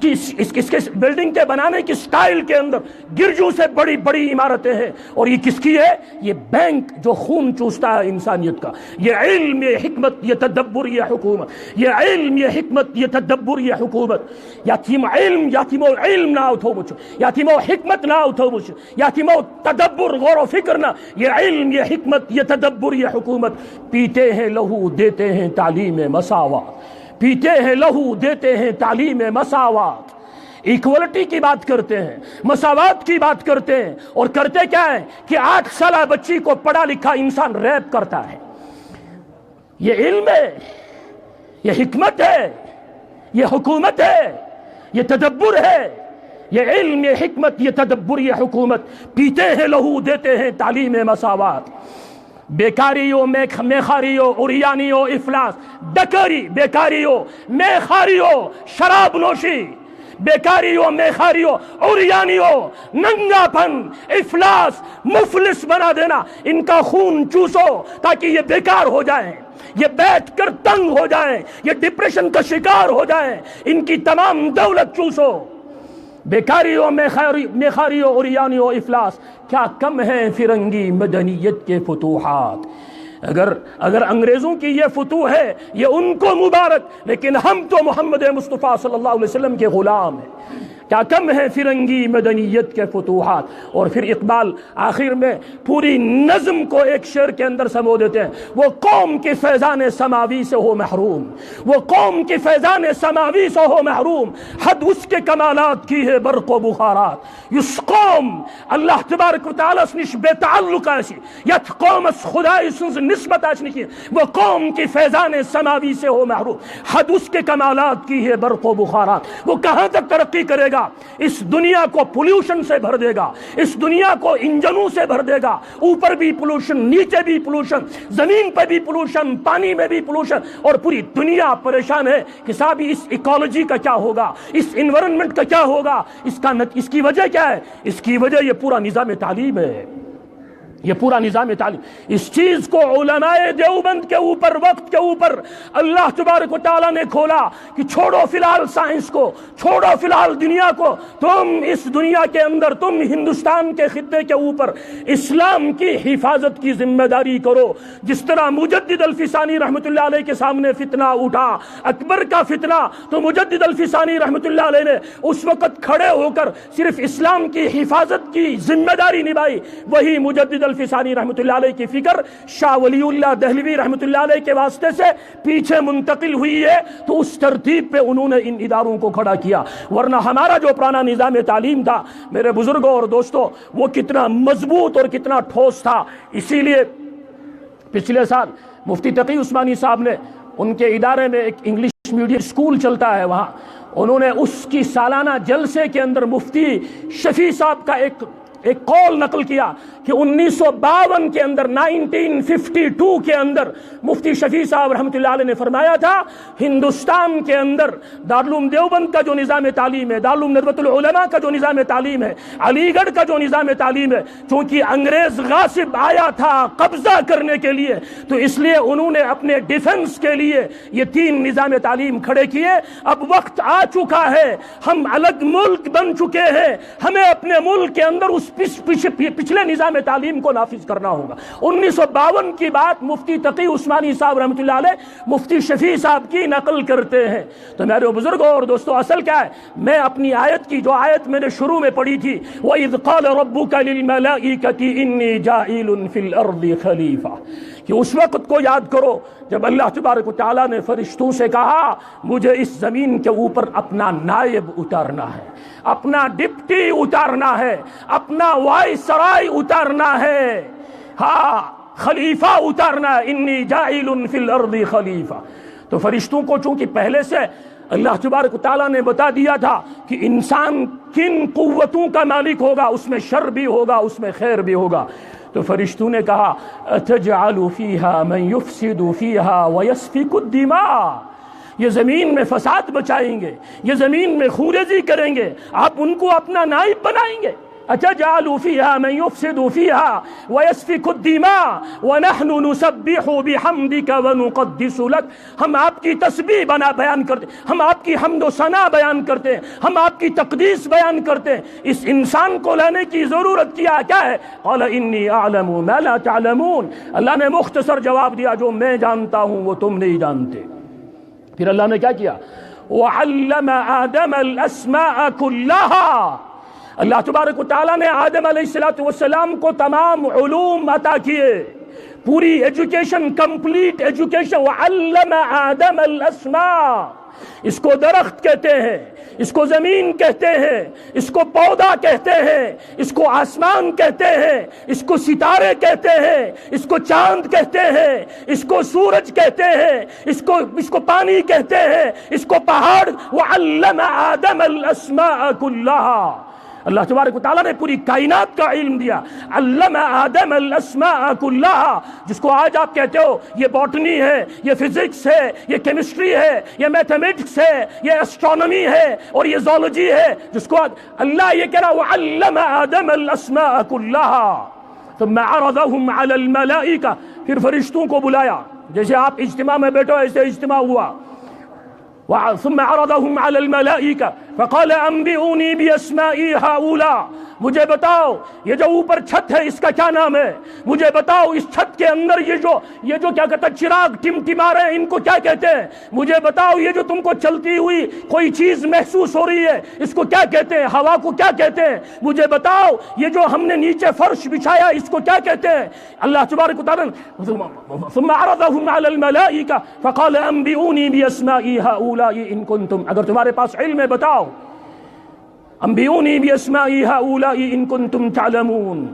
کے بلڈنگ کے بنانے کی سٹائل کے اندر گرجوں سے بڑی بڑی عمارتیں ہیں، اور یہ کس کی ہے؟ یہ بینک جو خون چوستا ہے انسانیت کا۔ یہ علم، یہ حکمت، یہ تدبر، یہ حکومت، یہ علم، یہ حکمت، یہ تدبر، یہ حکومت۔ یا تھیمو علم نہ اتھو مچ، یا تھیمو حکمت نہ اتھو مچ، یا تھیمو تدبر غور و فکر نہ، یہ علم، یہ حکمت، یہ تدبر، یہ حکومت۔ پیتے ہیں لہو دیتے ہیں تعلیم مساوات، پیتے ہیں لہو دیتے ہیں تعلیم مساوات۔ ایکوالٹی کی بات کرتے ہیں، مساوات کی بات کرتے ہیں، اور کرتے کیا ہے کہ 8 سالہ بچی کو پڑھا لکھا انسان ریپ کرتا ہے۔ یہ علم ہے، یہ حکمت ہے، یہ حکومت ہے، یہ تدبر ہے۔ یہ علم، یہ حکمت، یہ تدبر، یہ حکومت۔ پیتے ہیں لہو دیتے ہیں تعلیم مساوات۔ بیکاری ہو، میخاری ہو، اریانی ہو، افلاس، ڈکاری، بیکاری ہو، میخاری ہو، شراب نوشی، بیکاری ہو، میخاری ہو، اریانی ہو، ننگا پن، افلاس، مفلس بنا دینا، ان کا خون چوسو تاکہ یہ بیکار ہو جائیں، یہ بیٹھ کر تنگ ہو جائیں، یہ ڈپریشن کا شکار ہو جائیں، ان کی تمام دولت چوسو۔ بیکاری ہو، میخاری ہو، اریانی ہو، افلاس، کیا کم ہے فرنگی مدنیت کے فتوحات۔ اگر انگریزوں کی یہ فتوح ہے یہ ان کو مبارک، لیکن ہم تو محمد مصطفیٰ صلی اللہ علیہ وسلم کے غلام ہیں۔ کیا کم ہے فرنگی مدنیت کے فتوحات. اور پھر اقبال آخر میں پوری نظم کو ایک شعر کے اندر سمو دیتے ہیں. وہ قوم کی فیضان سماوی سے ہو محروم, وہ قوم کی فیضان سماوی سے ہو محروم, حد اس کے کمالات کی ہے برق و بخارات. اس قوم اللہ تبارک و تعالی نش بے تعلق آشی یت قوم اس خدای سنز نسبت آشنی کی, وہ قوم کی فیضان سماوی سے ہو محروم, حد اس کے کمالات کی ہے برق و بخارات. وہ کہاں تک ترقی کرے گا؟ اس دنیا کو پولوشن سے بھر دے گا, اس دنیا کو انجنوں سے بھر دے گا, اوپر بھی پولوشن, نیچے بھی پولوشن, زمین پہ بھی پولوشن, پانی میں بھی پولوشن, اور پوری دنیا پریشان ہے کہ صاحب اس ایکالوجی کا کیا ہوگا, اس انوائرنمنٹ کا کیا ہوگا. اس کی وجہ کیا ہے؟ اس کی وجہ یہ پورا نظام تعلیم ہے, یہ پورا نظام تعلیم. اس چیز کو علماء دیوبند کے اوپر, وقت کے اوپر اللہ تبارک و تعالیٰ نے کھولا کہ چھوڑو فی الحال سائنس کو, چھوڑو فی الحال دنیا کو, تم اس دنیا کے اندر, تم ہندوستان کے خطے کے اوپر اسلام کی حفاظت کی ذمہ داری کرو. جس طرح مجدد الفسانی رحمۃ اللہ علیہ کے سامنے فتنہ اٹھا, اکبر کا فتنہ, تو مجدد الفسانی رحمۃ اللہ علیہ نے اس وقت کھڑے ہو کر صرف اسلام کی حفاظت کی ذمہ داری نبھائی. وہی مجدد الفسانی رحمۃ اللہ علیہ کی فکر شاہ ولی اللہ دہلوی رحمۃ اللہ علیہ کے واسطے سے پیچھے منتقل ہوئی ہے, تو اس ترتیب پہ انہوں نے ان اداروں کو کھڑا کیا. ورنہ ہمارا جو پرانا نظام تعلیم تھا میرے بزرگوں اور دوستوں, وہ کتنا مضبوط اور کتنا ٹھوس تھا. اسی لیے پچھلے سال مفتی تقی عثمانی صاحب نے, ان کے ادارے میں ایک انگلش میڈیم اسکول چلتا ہے وہاں, انہوں نے اس کی سالانہ جلسے کے اندر مفتی شفیع صاحب کا ایک قول نقل کیا کہ 1952 کے اندر, 1952 کے اندر مفتی شفیع صاحب رحمۃ اللہ علیہ نے فرمایا تھا ہندوستان کے اندر دارالعلوم دیوبند کا جو نظام تعلیم ہے, دارالعلوم ندوۃ العلماء کا جو نظام تعلیم ہے, علی گڑھ کا جو نظام تعلیم ہے, چونکہ انگریز غاصب آیا تھا قبضہ کرنے کے لیے, تو اس لیے انہوں نے اپنے ڈیفنس کے لیے یہ 3 نظام تعلیم کھڑے کیے. اب وقت آ چکا ہے, ہم الگ ملک بن چکے ہیں, ہمیں اپنے ملک کے اندر اس پچھلے نظام تعلیم کو نافذ کرنا ہوگا. 1952 کی بات مفتی تقی عثمانی صاحب رحمۃ اللہ علیہ مفتی شفیع صاحب کی نقل کرتے ہیں. تو میرے بزرگوں اور دوستوں, اصل کیا ہے, میں اپنی آیت کی جو آیت میں نے شروع میں پڑھی تھی, وَإِذْ قَالَ رَبُّكَ لِلْمَلَائِكَةِ إِنِّي جَاعِلٌ فِي الْأَرْضِ خَلِيفَةً, کہ اس وقت کو یاد کرو جب اللہ تبارک و تعالیٰ نے فرشتوں سے کہا مجھے اس زمین کے اوپر اپنا نائب اتارنا ہے, اپنا ڈپٹی اتارنا ہے, اپنا وائسرائے اتارنا ہے, ہاں خلیفہ اتارنا ہے. انی جاعل فی الارض خلیفہ. تو فرشتوں کو چونکہ پہلے سے اللہ تبارک و تعالیٰ نے بتا دیا تھا کہ انسان کن قوتوں کا مالک ہوگا, اس میں شر بھی ہوگا, اس میں خیر بھی ہوگا. تو فرشتوں نے کہا اتجعل فیہا من یفسد فیہا ویسفک الدماء, یہ زمین میں فساد بچائیں گے, یہ زمین میں خونریزی کریں گے, آپ ان کو اپنا نائب بنائیں گے. اتجعل فیہا من یفسد فیہا ویسفک الدماء ونحن نسبح بحمدک ونقدس لک, ہم آپ کی تسبیح بیان کرتے, ہم آپ کی حمد و ثنا بیان کرتے ہیں, ہم آپ کی تقدیس بیان کرتے ہیں. اس انسان کو لانے کی ضرورت کیا ہے؟ قال انی اعلم ما لا تعلمون, اللہ نے مختصر جواب دیا جو میں جانتا ہوں وہ تم نہیں جانتے. پھر اللہ نے کیا کیا؟ وعلم آدم الاسماء كلها, اللہ تبارک و تعالیٰ نے آدم علیہ السلام کو تمام علوم عطا کیے, پوری ایجوکیشن, کمپلیٹ ایجوکیشن. وعلم آدم الاسماء, اس کو درخت کہتے ہیں, اس کو زمین کہتے ہیں, اس کو پودا کہتے ہیں, اس کو آسمان کہتے ہیں, اس کو ستارے کہتے ہیں, اس کو چاند کہتے ہیں, اس کو سورج کہتے ہیں, اس کو پانی کہتے ہیں, اس کو پہاڑ. وعلم آدم الاسماء كلها, اللہ تبارک و تعالیٰ نے پوری کائنات کا علم دیا. علم آدم الاسماء كلها, جس کو آج آپ کہتے ہو یہ باٹنی ہے, یہ فزکس ہے, یہ کیمسٹری ہے, یہ میتھمیٹکس ہے, یہ اسٹرانومی ہے اور یہ زولوجی ہے, جس کو اللہ یہ کہہ رہا وعلم آدم الاسماء كلها ثم عرضهم على الملائکہ, پھر فرشتوں کو بلایا, جیسے آپ اجتماع میں بیٹھو ایسے اجتماع ہوا. ثم عرضهم على الملائکہ, فقال انبئونی باسماء ہؤلاء، مجھے بتاؤ یہ جو اوپر چھت ہے اس کا کیا نام ہے، مجھے بتاؤ اس چھت کے اندر یہ جو کیا کہتا ہے چراغ ٹمٹما رہے ہیں ان کو کیا کہتے ہیں، مجھے بتاؤ یہ جو تم کو چلتی ہوئی کوئی چیز محسوس ہو رہی ہے اس کو کیا کہتے ہیں، ہوا کو کیا کہتے ہیں، مجھے بتاؤ یہ جو ہم نے نیچے فرش بچھایا اس کو کیا کہتے ہیں۔ اللہ تبارک و تعالی ثم عرضهم على الملائکہ فقال انبئونی باسماء ہؤلاء ان کنتم، اگر تمہارے پاس علم ہے بتاؤ، انبئونی باسماء ہؤلاء ان کنتم تعلمون،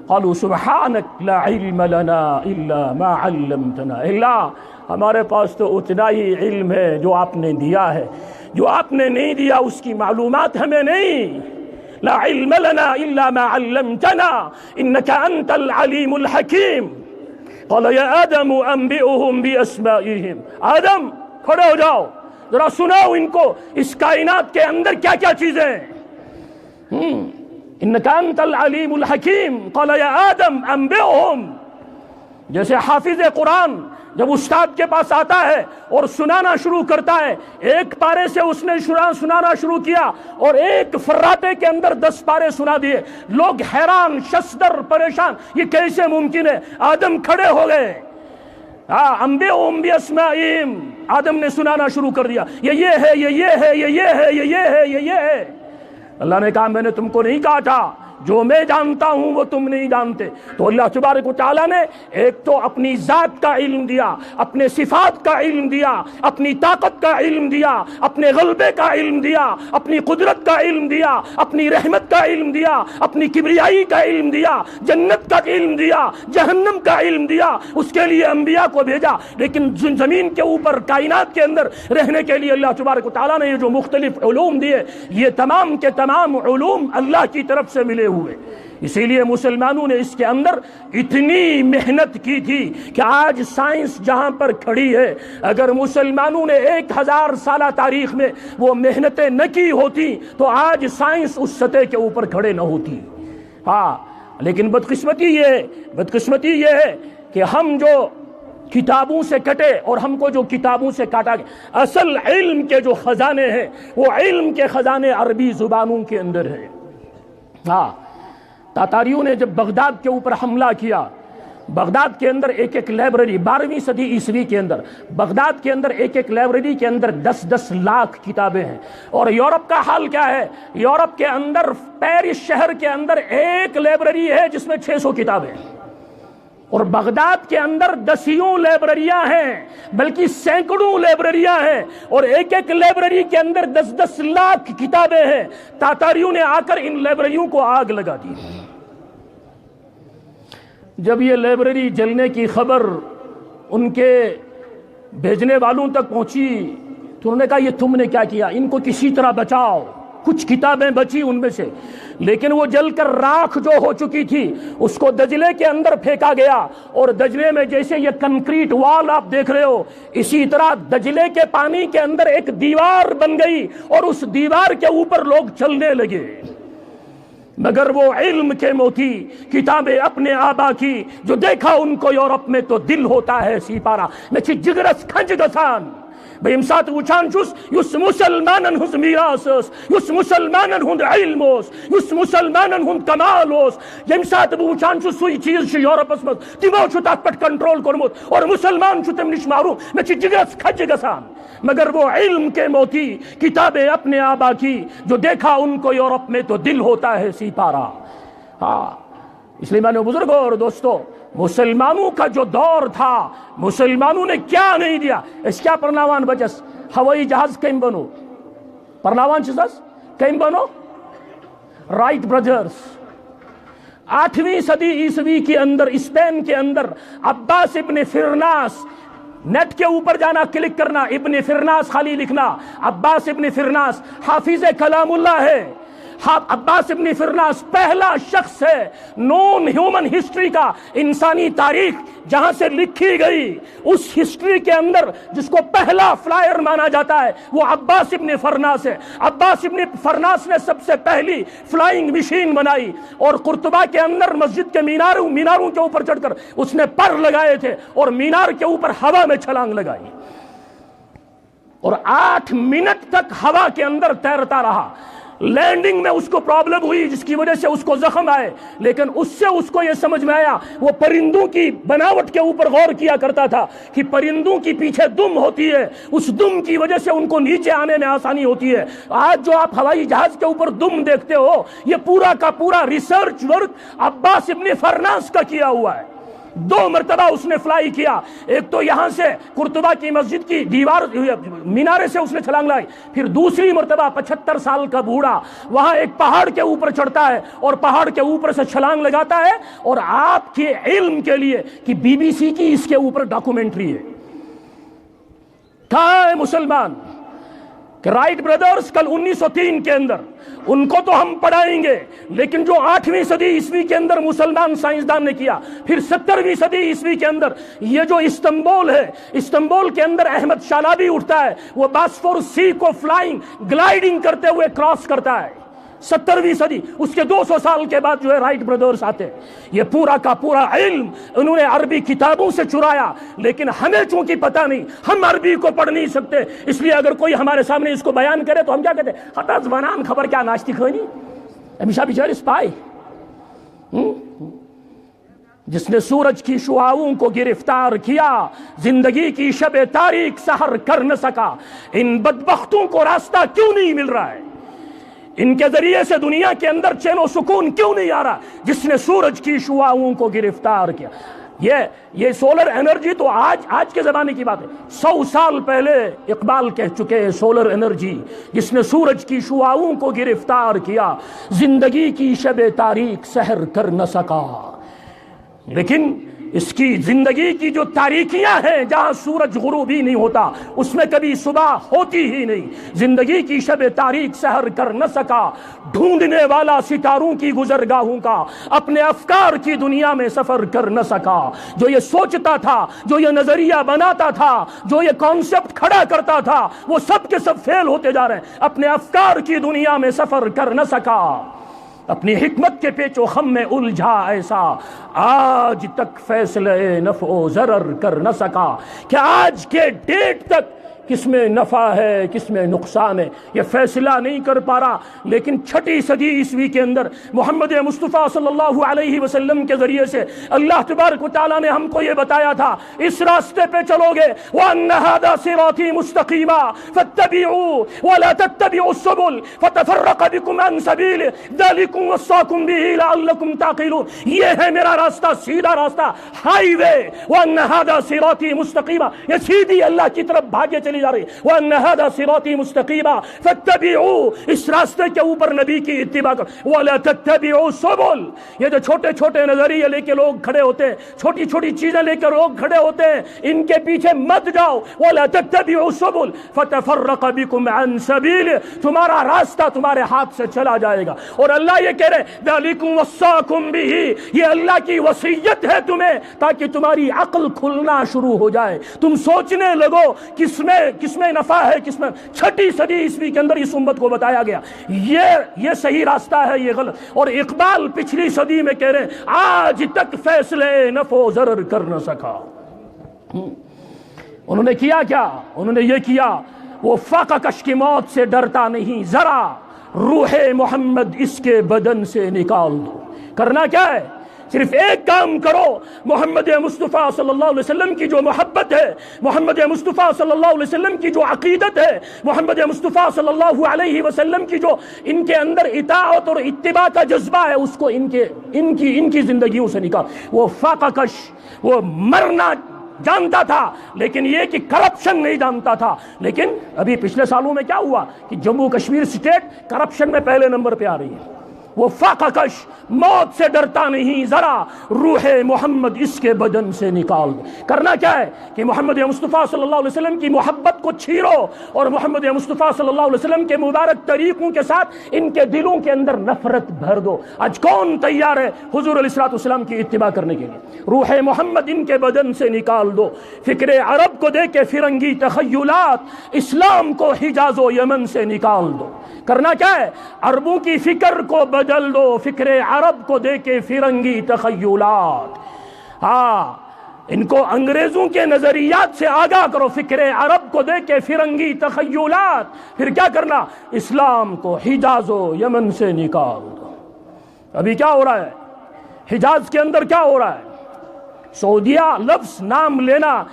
قالوا سبحانک لا علم لنا الا ما علمتنا، اللہ ہمارے پاس تو اتنا ہی علم ہے جو آپ نے دیا ہے، جو آپ نے نہیں دیا اس کی معلومات ہمیں نہیں، لا علم لنا الا ما علمتنا انك انت العلیم الحکیم۔ قال یا آدم انبئهم باسمائهم، آدم کھڑے ہو جاؤ ذرا سناؤ ان کو اس کائنات کے اندر کیا کیا چیزیں ہیں، انك انت العلیم الحکیم۔ قال یا آدم انبئهم، جیسے حافظ قرآن جب استاد کے پاس آتا ہے اور سنانا شروع کرتا ہے، ایک پارے سے اس نے سنانا شروع کیا اور ایک فراتے کے اندر 10 پارے سنا دیے، لوگ حیران ششدر پریشان، یہ کیسے ممکن ہے، آدم کھڑے ہو گئے، انبئهم باسمائهم، آدم نے سنانا شروع کر دیا، یہ ہے یہ ہے یہ ہے یہ ہے یہ ہے۔ اللہ نے کہا میں نے تم کو نہیں کہا تھا جو میں جانتا ہوں وہ تم نہیں جانتے۔ تو اللہ تبارک و تعالیٰ نے ایک تو اپنی ذات کا علم دیا، اپنے صفات کا علم دیا، اپنی طاقت کا علم دیا، اپنے غلبے کا علم دیا، اپنی قدرت کا علم دیا، اپنی رحمت کا علم دیا، اپنی کبریائی کا علم دیا، جنت کا علم دیا، جہنم کا علم دیا، اس کے لیے انبیاء کو بھیجا۔ لیکن زمین کے اوپر کائنات کے اندر رہنے کے لیے اللہ تبارک و تعالیٰ نے یہ جو مختلف علوم دیے، یہ تمام کے تمام علوم اللہ کی طرف سے ملے ہوئے۔ اسی لیے مسلمانوں نے اس کے اندر اتنی محنت کی تھی کہ آج سائنس جہاں پر کھڑی ہے، اگر مسلمانوں نے 1000 سالہ تاریخ میں وہ محنتیں نہ کی ہوتی تو آج سائنس اس سطح کے اوپر کھڑے نہ ہوتی۔ لیکن بدقسمتی یہ ہے کہ ہم جو کتابوں سے کٹے اور ہم کو جو کتابوں سے کاٹا گیا، اصل علم کے جو خزانے ہیں وہ علم کے خزانے عربی زبانوں کے اندر ہیں۔ تاتاریوں نے جب بغداد کے اوپر حملہ کیا، بغداد کے اندر ایک لائبریری 12ویں صدی عیسوی کے اندر بغداد کے اندر ایک لائبریری کے اندر 10 لاکھ کتابیں ہیں۔ اور یورپ کا حال کیا ہے؟ یورپ کے اندر پیرس شہر کے اندر ایک لائبریری ہے جس میں 600 کتابیں ہیں، اور بغداد کے اندر 10 لائبریریاں ہیں، بلکہ سینکڑوں لائبریریاں ہیں، اور ایک لائبریری کے اندر 10 لاکھ کتابیں ہیں۔ تاتاریوں نے آ کر ان لائبریریوں کو آگ لگا دی۔ جب یہ لائبریری جلنے کی خبر ان کے بھیجنے والوں تک پہنچی تو انہوں نے کہا یہ تم نے کیا کیا، ان کو کسی طرح بچاؤ۔ کچھ کتابیں بچی ان میں سے، لیکن وہ جل کر راکھ جو ہو چکی تھی اس کو دجلے کے اندر پھینکا گیا، اور دجلے میں جیسے یہ کنکریٹ وال آپ دیکھ رہے ہو، اسی طرح دجلے کے پانی کے اندر ایک دیوار بن گئی اور اس دیوار کے اوپر لوگ چلنے لگے۔ مگر وہ علم کے موتی کتابیں اپنے آبا کی جو دیکھا ان کو یورپ میں تو دل ہوتا ہے سیپارا میں چھ جگرس کھنج گسان بیم سات وچانچوس یس مسلمانن ہند میراثس، یس مسلمانن ہند علموس، یس مسلمانن ہند کمالوس، یم سات وچانچوس سوئی چیز چھ یورپس مز تمو چھ تات پٹ کنٹرول کورمت اور مسلمان چھ تم نش معروم میں چھ جگرس کھنج گسان۔ مگر وہ علم کے موتی کتابیں اپنے آبا کی جو دیکھا ان کو یورپ میں تو دل ہوتا ہے سیپارا۔ اس لیے میں نے بزرگوں اور دوستوں، مسلمانوں کا جو دور تھا مسلمانوں نے کیا نہیں دیا۔ اس کیا پرناوان بچس ہوائی جہاز کم بنو، پرناوان چیزس کم بنو رائٹ برادرز۔ 8ویں صدی عیسوی کے اندر اسپین کے اندر عباس ابن فرناس، نیٹ کے اوپر جانا کلک کرنا، ابن فرناس خالی لکھنا، عباس ابن فرناس حافظ کلام اللہ ہے۔ عباس ابن فرناس پہلا شخص ہے نون ہیومن ہسٹری کا، انسانی تاریخ جہاں سے لکھی گئی اس ہسٹری کے اندر جس کو پہلا فلائر مانا جاتا ہے وہ عباس ابن فرناس ہے۔ عباس ابن فرناس نے سب سے پہلی فلائنگ مشین بنائی، اور قرطبہ کے اندر مسجد کے میناروں کے اوپر چڑھ کر اس نے پر لگائے تھے اور مینار کے اوپر ہوا میں چھلانگ لگائی۔ اور 8 منٹ تک ہوا کے اندر تیرتا رہا. لینڈنگ میں اس کو پرابلم ہوئی جس کی وجہ سے اس کو زخم آئے، لیکن اس سے اس کو یہ سمجھ میں آیا، وہ پرندوں کی بناوٹ کے اوپر غور کیا کرتا تھا کہ پرندوں کی پیچھے دم ہوتی ہے، اس دم کی وجہ سے ان کو نیچے آنے میں آسانی ہوتی ہے. آج جو آپ ہوائی جہاز کے اوپر دم دیکھتے ہو، یہ پورا کا پورا ریسرچ ورک عباس ابن فرناس کا کیا ہوا ہے. 2 مرتبہ اس نے فلائی کیا. ایک تو یہاں سے قرطبہ کی مسجد کی دیوار مینارے سے اس نے چھلانگ لائی، پھر دوسری مرتبہ 75 سال کا بوڑھا وہاں ایک پہاڑ کے اوپر چڑھتا ہے اور پہاڑ کے اوپر سے چھلانگ لگاتا ہے. اور آپ کے علم کے لیے کہ BBC کی اس کے اوپر ڈاکومنٹری ہے. کہاں ہے مسلمان کہ رائٹ بردرز کل 1903 کے اندر، ان کو تو ہم پڑھائیں گے، لیکن جو 8ویں صدی عیسوی کے اندر مسلمان سائنسدان نے کیا، پھر 17ویں صدی عیسوی کے اندر یہ جو استنبول ہے، استنبول کے اندر احمد شالابی اٹھتا ہے، وہ باسفورس سی کو فلائنگ گلائیڈنگ کرتے ہوئے کراس کرتا ہے. 17ویں صدی، اس کے 200 سال کے بعد جو ہے رائٹ بردرز آتے ہیں. یہ پورا کا پورا علم انہوں نے عربی کتابوں سے چرایا، لیکن ہمیں چونکہ پتہ نہیں، ہم عربی کو پڑھ نہیں سکتے، اس لیے اگر کوئی ہمارے سامنے اس کو بیان کرے تو ہم کیا کہتے ہیں؟ ہٹا زبانان خبر کیا ناشتی کھانی ہمیشہ بیچارے اسپائی. جس نے سورج کی شعاؤں کو گرفتار کیا، زندگی کی شب تاریک سحر کر نہ سکا. ان بدبختوں کو راستہ کیوں نہیں مل رہا ہے؟ ان کے ذریعے سے دنیا کے اندر چین و سکون کیوں نہیں آ رہا؟ جس نے سورج کی شعاؤں کو گرفتار کیا. یہ سولر انرجی تو آج کے زمانے کی بات ہے. 100 سال پہلے اقبال کہہ چکے ہیں سولر انرجی جس نے سورج کی شعاؤں کو گرفتار کیا، زندگی کی شب تاریک سحر کر نہ سکا. لیکن اس کی زندگی کی جو تاریکیاں ہیں، جہاں سورج غروب ہی نہیں ہوتا اس میں کبھی صبح ہوتی ہی نہیں. زندگی کی شب تاریک سحر کر نہ سکا، ڈھونڈنے والا ستاروں کی گزرگاہوں کا اپنے افکار کی دنیا میں سفر کر نہ سکا. جو یہ سوچتا تھا، جو یہ نظریہ بناتا تھا، جو یہ کانسیپٹ کھڑا کرتا تھا، وہ سب کے سب فیل ہوتے جا رہے ہیں. اپنے افکار کی دنیا میں سفر کر نہ سکا، اپنی حکمت کے پیچ و خم میں الجھا ایسا، آج تک فیصلے نفع و ضرر کر نہ سکا. کہ آج کے ڈیٹ تک کس میں نفع ہے کس میں نقصان ہے یہ فیصلہ نہیں کر پا رہا. لیکن 6 صدی عیسوی کے اندر محمد مصطفیٰ صلی اللہ علیہ وسلم کے ذریعے سے اللہ تبارک و تعالیٰ نے ہم کو یہ بتایا تھا، اس راستے پہ چلو گے، وَأَنَّ هَذَا صِرَاطِي مُسْتَقِيمًا فَاتَّبِعُوهُ وَلَا تَتَّبِعُوا السُّبُلَ فَتَفَرَّقَ بِكُمْ عَنْ سَبِيلِهِ ذَلِكُمْ وَصَّاكُمْ بِهِ لَعَلَّكُمْ تَعْقِلُونَ. یہ ہے میرا راستہ، سیدھا راستہ، ہائی وے. وَأَنَّ هَذَا صِرَاطِي مُسْتَقِيمًا، یہ سیدھی اللہ کی طرف بھاگے چلی جا رہی ہے. وَأَنَّ هَذَا صِرَاطِي مُسْتَقِيمًا فَاتَّبِعُوهُ، اس راستے کے اوپر نبی کی اتباع کرو. وَلَا تَتَّبِعُوا السُّبُلَ، یہ جو چھوٹے چھوٹے نظریے لے کے لوگ کھڑے ہوتے ہیں، چھوٹی چھوٹی چیزیں لے کے لوگ کھڑے ہوتے ہیں، ان کے پیچھے مت جاؤ. وَلَا تَتَّبِعُوا السُّبُلَ فَتَفَرَّقَ بِكُمْ عَنْ سَبِيلِهِ، تمہارا راستہ تمہارے ہاتھ سے چلا جائے گا. اور اللہ یہ کہہ رہے ذَلِكُمْ وَصَّاكُمْ بِهِ، یہ اللہ کی وصیت ہے تمہیں تاکہ تمہاری عقل کھلنا شروع ہو جائے، تم سوچنے لگو کس میں نفع ہے کس میں. 6 صدی عیسوی کے اندر اس امت کو بتایا گیا یہ صحیح راستہ ہے، یہ غلط. اور اقبال پچھلی صدی میں کہہ رہے ہیں آج تک فیصلے نفع و ضرر کر نہ سکا. انہوں نے کیا کیا؟ انہوں نے یہ کیا، وہ فاقہ کش کی موت سے ڈرتا نہیں، ذرا روح محمد اس کے بدن سے نکال دو. کرنا کیا ہے؟ صرف ایک کام کرو، محمد مصطفیٰ صلی اللہ علیہ وسلم کی جو محبت ہے، محمد مصطفیٰ صلی اللہ علیہ وسلم کی جو عقیدت ہے، محمد مصطفیٰ صلی اللہ علیہ وسلم کی جو ان کے اندر اطاعت اور اتباع کا جذبہ ہے، اس کو ان کی زندگیوں سے نکال. وہ فاقہ کش، وہ مرنا جانتا تھا لیکن یہ کہ کرپشن نہیں جانتا تھا. لیکن ابھی پچھلے سالوں میں کیا ہوا کہ جموں کشمیر اسٹیٹ کرپشن میں پہلے نمبر پہ آ رہی ہے. وہ فاقہ کش موت سے ڈرتا نہیں، ذرا روح محمد اس کے بدن سے نکال دو. کرنا کیا ہے کہ محمد مصطفیٰ صلی اللہ علیہ وسلم کی محبت کو چھیرو اور محمد مصطفیٰ صلی اللہ علیہ وسلم کے مبارک طریقوں کے ساتھ ان کے دلوں کے اندر نفرت بھر دو. آج کون تیار ہے حضور علیہ الصلوۃ والسلام کی اتباع کرنے کے لیے؟ روح محمد ان کے بدن سے نکال دو. فکر عرب کو دے کے فرنگی تخیلات، اسلام کو حجاز و یمن سے نکال دو. کرنا کیا ہے؟ عربوں کی فکر کو بدل دو، فکر عرب کو دے کے فرنگی تخیلات. ان کو انگریزوں کے نظریات سے آگاہ کرو، فکر عرب کو دے کے فرنگی تخیلات، پھر کیا کرنا؟ اسلام کو حجاز و یمن سے نکال دو۔ ابھی کیا ہو رہا ہے حجاز کے اندر؟ کیا ہو رہا ہے؟ سعودیہ لفظ نام لینا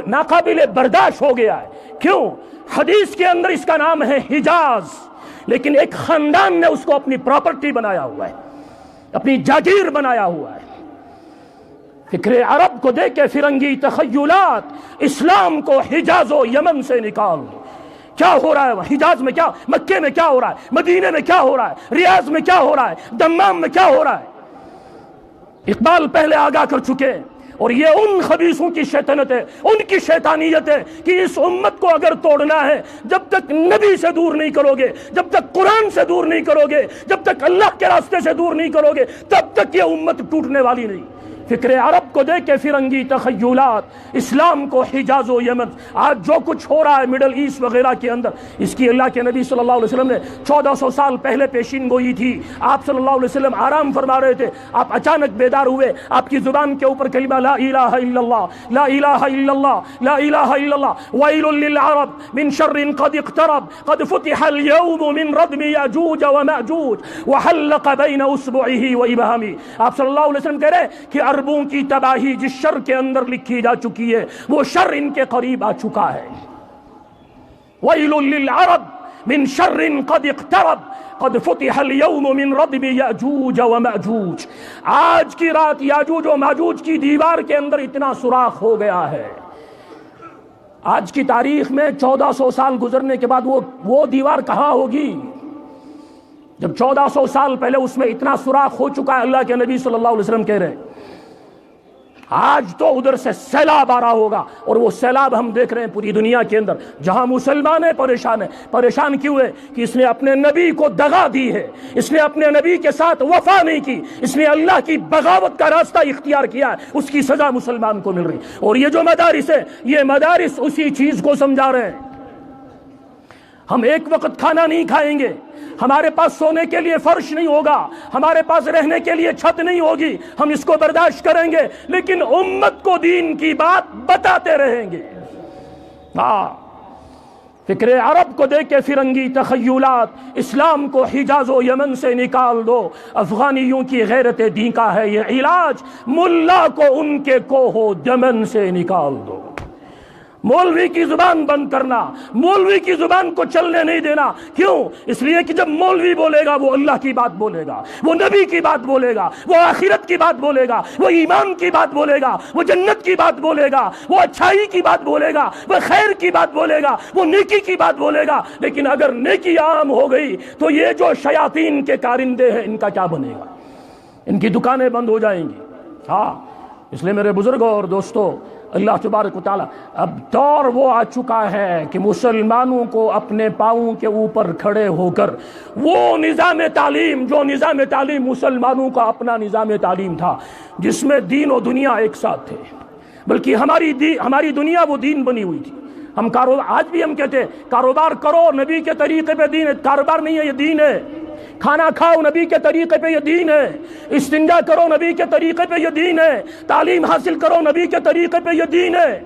ناقابل برداشت ہو گیا ہے۔ کیوں؟ حدیث کے اندر اس کا نام ہے حجاز، لیکن ایک خاندان نے اس کو اپنی پراپرٹی بنایا ہوا ہے، اپنی جاگیر بنایا ہوا ہے۔ فکر عرب کو دے کے فرنگی تخیلات، اسلام کو حجاز و یمن سے نکال دو۔ کیا ہو رہا ہے حجاز میں؟ کیا مکے میں کیا ہو رہا ہے؟ مدینے میں کیا ہو رہا ہے؟ ریاض میں کیا ہو رہا ہے؟ دمام میں کیا ہو رہا ہے؟ اقبال پہلے آگاہ کر چکے، اور یہ ان خبیثوں کی شیطنت ہے، ان کی شیطانیت ہے کہ اس امت کو اگر توڑنا ہے، جب تک نبی سے دور نہیں کرو گے، جب تک قرآن سے دور نہیں کرو گے، جب تک اللہ کے راستے سے دور نہیں کرو گے، تب تک یہ امت ٹوٹنے والی نہیں۔ فکر عرب کو دے کے فرنگی تخیلات، اسلام کو حجاز و یمن۔ آج جو کچھ ہو رہا ہے مڈل ایسٹ وغیرہ کے اندر، اس کی اللہ کے نبی صلی اللہ علیہ وسلم نے 1400 سال پہلے پیشین گوئی تھی۔ آپ صلی اللہ علیہ وسلم آرام فرما رہے تھے، آپ اچانک بیدار ہوئے، آپ کی زبان کے اوپر کلمہ لا الہ الا اللہ، لا الہ الا اللہ، لا الہ الا اللہ، ویل للعرب من شر قد اقترب، قد فتح اليوم من ردم یاجوج وماجوج وحلق بین اصبعه وابهامه۔ آپ صلی اللہ علیہ وسلم کہہ رہے کہ عربوں کی تباہی جس شر کے اندر لکھی جا چکی ہے، وہ شر ان کے قریب آ چکا ہے۔ ویل للعرب من شر قد اقترب، قد فتح اليوم من ردم یاجوج وماجوج۔ آج کی رات یاجوج و ماجوج کی دیوار کے اندر اتنا سوراخ ہو گیا ہے، آج کی تاریخ میں 1400 سال گزرنے کے بعد وہ دیوار کہاں ہوگی؟ جب 1400 سال پہلے اس میں اتنا سوراخ ہو چکا ہے۔ اللہ کے نبی صلی اللہ علیہ وسلم کہہ رہے ہیں آج تو ادھر سے سیلاب آ رہا ہوگا، اور وہ سیلاب ہم دیکھ رہے ہیں پوری دنیا کے اندر، جہاں مسلمان ہیں پریشان ہیں۔ پریشان کیوں ہے؟ کہ اس نے اپنے نبی کو دغا دی ہے، اس نے اپنے نبی کے ساتھ وفا نہیں کی، اس نے اللہ کی بغاوت کا راستہ اختیار کیا ہے، اس کی سزا مسلمان کو مل رہی۔ اور یہ جو مدارس ہے، یہ مدارس اسی چیز کو سمجھا رہے ہیں۔ ہم ایک وقت کھانا نہیں کھائیں گے، ہمارے پاس سونے کے لیے فرش نہیں ہوگا، ہمارے پاس رہنے کے لیے چھت نہیں ہوگی، ہم اس کو برداشت کریں گے، لیکن امت کو دین کی بات بتاتے رہیں گے۔ فکر عرب کو دے کے فرنگی تخیلات، اسلام کو حجاز و یمن سے نکال دو۔ افغانیوں کی غیرت دین کا ہے یہ علاج، ملا کو ان کے کوہ و دمن سے نکال دو۔ مولوی کی زبان بند کرنا، مولوی کی زبان کو چلنے نہیں دینا۔ کیوں؟ اس لیے کہ جب مولوی بولے گا وہ اللہ کی بات بولے گا، وہ نبی کی بات بولے گا، وہ آخرت کی بات بولے گا، وہ ایمان کی بات بولے گا، وہ جنت کی بات بولے گا، وہ اچھائی کی بات بولے گا، وہ خیر کی بات بولے گا، وہ نیکی کی بات بولے گا۔ لیکن اگر نیکی عام ہو گئی تو یہ جو شیاطین کے کارندے ہیں ان کا کیا بنے گا؟ ان کی دکانیں بند ہو جائیں گی۔ اس لیے میرے بزرگوں اور دوستوں، اللہ تبارک و تعالیٰ، اب دور وہ آ چکا ہے کہ مسلمانوں کو اپنے پاؤں کے اوپر کھڑے ہو کر وہ نظام تعلیم، جو نظام تعلیم مسلمانوں کا اپنا نظام تعلیم تھا، جس میں دین و دنیا ایک ساتھ تھے، بلکہ ہماری دنیا وہ دین بنی ہوئی تھی۔ ہم آج بھی ہم کہتے ہیں کاروبار کرو نبی کے طریقے پہ، دین ہے۔ کاروبار نہیں ہے، یہ دین ہے۔ کھانا کھاؤ نبی کے طریقے پہ، یہ دین ہے۔ استنجا کرو نبی کے طریقے پہ، یہ دین ہے۔ تعلیم حاصل کرو نبی کے طریقے پہ، یہ دین ہے۔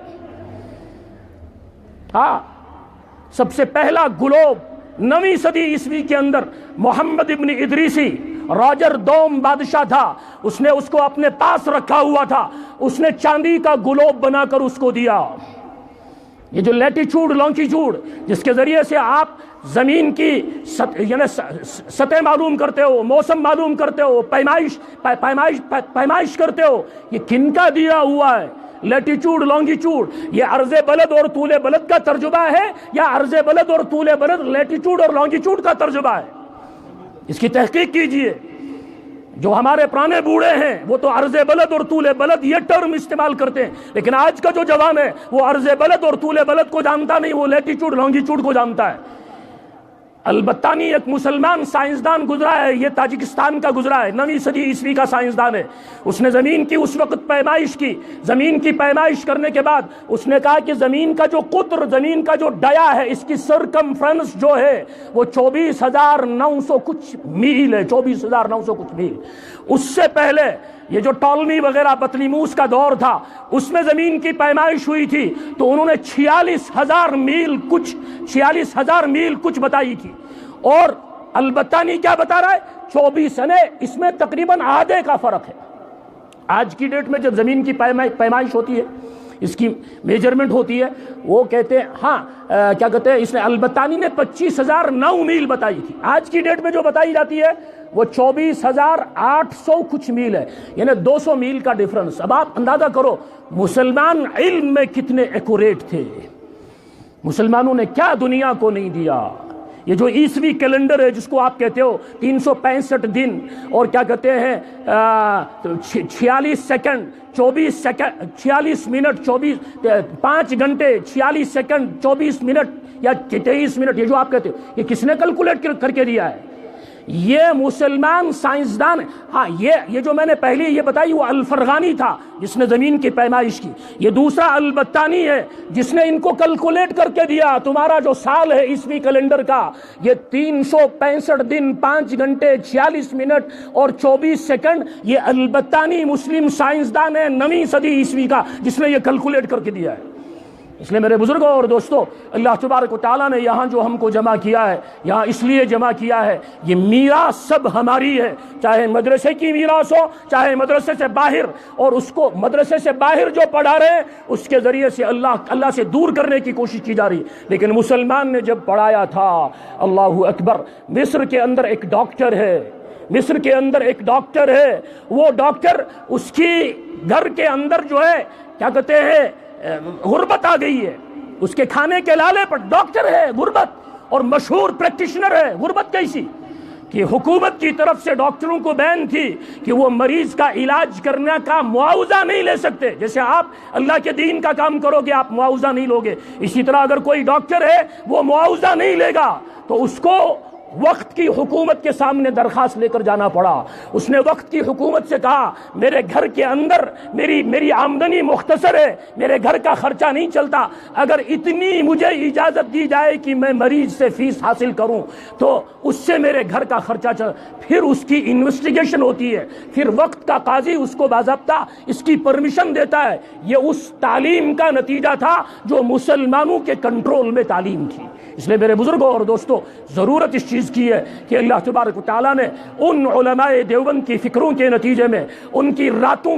سب سے پہلا گلوب 9ویں صدی عیسوی کے اندر محمد ابن ادریسی، راجر دوم بادشاہ تھا، اس نے اس کو اپنے پاس رکھا ہوا تھا، اس نے چاندی کا گلوب بنا کر اس کو دیا۔ یہ جو لیٹیچیوڈ لانگیچیوڈ، جس کے ذریعے سے آپ زمین کی سطح معلوم کرتے ہو، موسم معلوم کرتے ہو، پیمائش کرتے ہو، یہ کن کا دیا ہوا ہے؟ Latitude longitude. یہ عرض بلد اور طول بلد کا ترجمہ ہے، یا عرض بلد اور طول بلد لیٹیچیوڈ اور لانگیچیوڈ کا ترجمہ ہے؟ اس کی تحقیق کیجئے۔ جو ہمارے پرانے بوڑھے ہیں وہ تو عرض بلد اور طول بلد یہ ٹرم استعمال کرتے ہیں، لیکن آج کا جو جوان ہے وہ عرض بلد اور طول بلد کو جانتا نہیں، وہ لیٹیچیوڈ لانگیچیوڈ کو جانتا ہے۔ البتانی ایک مسلمان سائنسدان گزرا ہے، یہ تاجکستان کا گزرا ہے، 9ویں صدی عیسوی کا سائنسدان ہے۔ اس نے زمین کی اس وقت پیمائش کی، زمین کی پیمائش کرنے کے بعد اس نے کہا کہ زمین کا جو قطر، زمین کا جو ڈیا ہے، اس کی سرکمفرنس جو ہے وہ 24,900 کچھ میل ہے، 24,900 کچھ میل۔ اس سے پہلے یہ جو ٹولمی وغیرہ بطلیموس کا دور تھا اس میں زمین کی پیمائش ہوئی تھی تو انہوں نے 46,000 میل کچھ بتائی تھی، اور البتانی کیا بتا رہا ہے 24 یعنی اس میں تقریباً آدھے کا فرق ہے۔ آج کی ڈیٹ میں جب زمین کی پیمائش ہوتی ہے، اس کی میجرمنٹ ہوتی ہے، وہ کہتے ہیں کیا کہتے ہیں، اس نے البتانی نے 25,009 میل بتائی تھی، آج کی ڈیٹ میں جو بتائی جاتی ہے وہ 24,800 کچھ میل ہے، یعنی 200 میل کا ڈیفرنس۔ اب آپ اندازہ کرو مسلمان علم میں کتنے ایکوریٹ تھے، مسلمانوں نے کیا دنیا کو نہیں دیا۔ یہ جو عیسوی کیلنڈر ہے جس کو آپ کہتے ہو 365 دن اور کیا کہتے ہیں 46 سیکنڈ 24 سیکنڈ 46 منٹ 5 گھنٹے 46 سیکنڈ 24 منٹ یا 23 منٹ، یہ جو آپ کہتے ہو یہ کس نے کیلکولیٹ کر کے دیا ہے؟ یہ مسلمان سائنسدان۔ یہ جو میں نے پہلی یہ بتائی وہ الفرغانی تھا جس نے زمین کی پیمائش کی، یہ دوسرا البتانی ہے جس نے ان کو کیلکولیٹ کر کے دیا۔ تمہارا جو سال ہے عیسوی کیلنڈر کا یہ 365 دن 5 گھنٹے 46 منٹ اور 24 سیکنڈ، یہ البتانی مسلم سائنسدان ہے 9ویں صدی عیسوی کا جس نے یہ کیلکولیٹ کر کے دیا ہے۔ اس لیے میرے بزرگوں اور دوستوں، اللہ تبارک و تعالیٰ نے یہاں جو ہم کو جمع کیا ہے، یہاں اس لیے جمع کیا ہے، یہ میراث سب ہماری ہے، چاہے مدرسے کی میراث ہو چاہے مدرسے سے باہر، اور اس کو مدرسے سے باہر جو پڑھا رہے ہیں اس کے ذریعے سے اللہ سے دور کرنے کی کوشش کی جا رہی ہے۔ لیکن مسلمان نے جب پڑھایا تھا، اللہ اکبر، مصر کے اندر ایک ڈاکٹر ہے، مصر کے اندر ایک ڈاکٹر ہے، وہ ڈاکٹر اس کی گھر کے اندر جو ہے کیا کہتے ہیں غربت آ گئی ہے، اس کے کھانے کے لالے پر ڈاکٹر ہے غربت، اور مشہور پریکٹیشنر ہے۔ غربت کیسی کہ حکومت کی طرف سے ڈاکٹروں کو بین تھی کہ وہ مریض کا علاج کرنے کا معاوضہ نہیں لے سکتے، جیسے آپ اللہ کے دین کا کام کرو گے آپ معاوضہ نہیں لوگے، اسی طرح اگر کوئی ڈاکٹر ہے وہ معاوضہ نہیں لے گا تو اس کو وقت کی حکومت کے سامنے درخواست لے کر جانا پڑا۔ اس نے وقت کی حکومت سے کہا میرے گھر کے اندر میری آمدنی مختصر ہے، میرے گھر کا خرچہ نہیں چلتا، اگر اتنی مجھے اجازت دی جائے کہ میں مریض سے فیس حاصل کروں تو اس سے میرے گھر کا خرچہ چل۔ پھر اس کی انویسٹیگیشن ہوتی ہے، پھر وقت کا قاضی اس کو باضابطہ اس کی پرمیشن دیتا ہے۔ یہ اس تعلیم کا نتیجہ تھا جو مسلمانوں کے کنٹرول میں تعلیم تھی۔ اس لیے میرے بزرگوں اور دوستوں، ضرورت اس چیز کی ہے کہ اللہ تبارک و تعالیٰ نے ان علماء دیوبند کی فکروں کے نتیجے میں، ان کی راتوں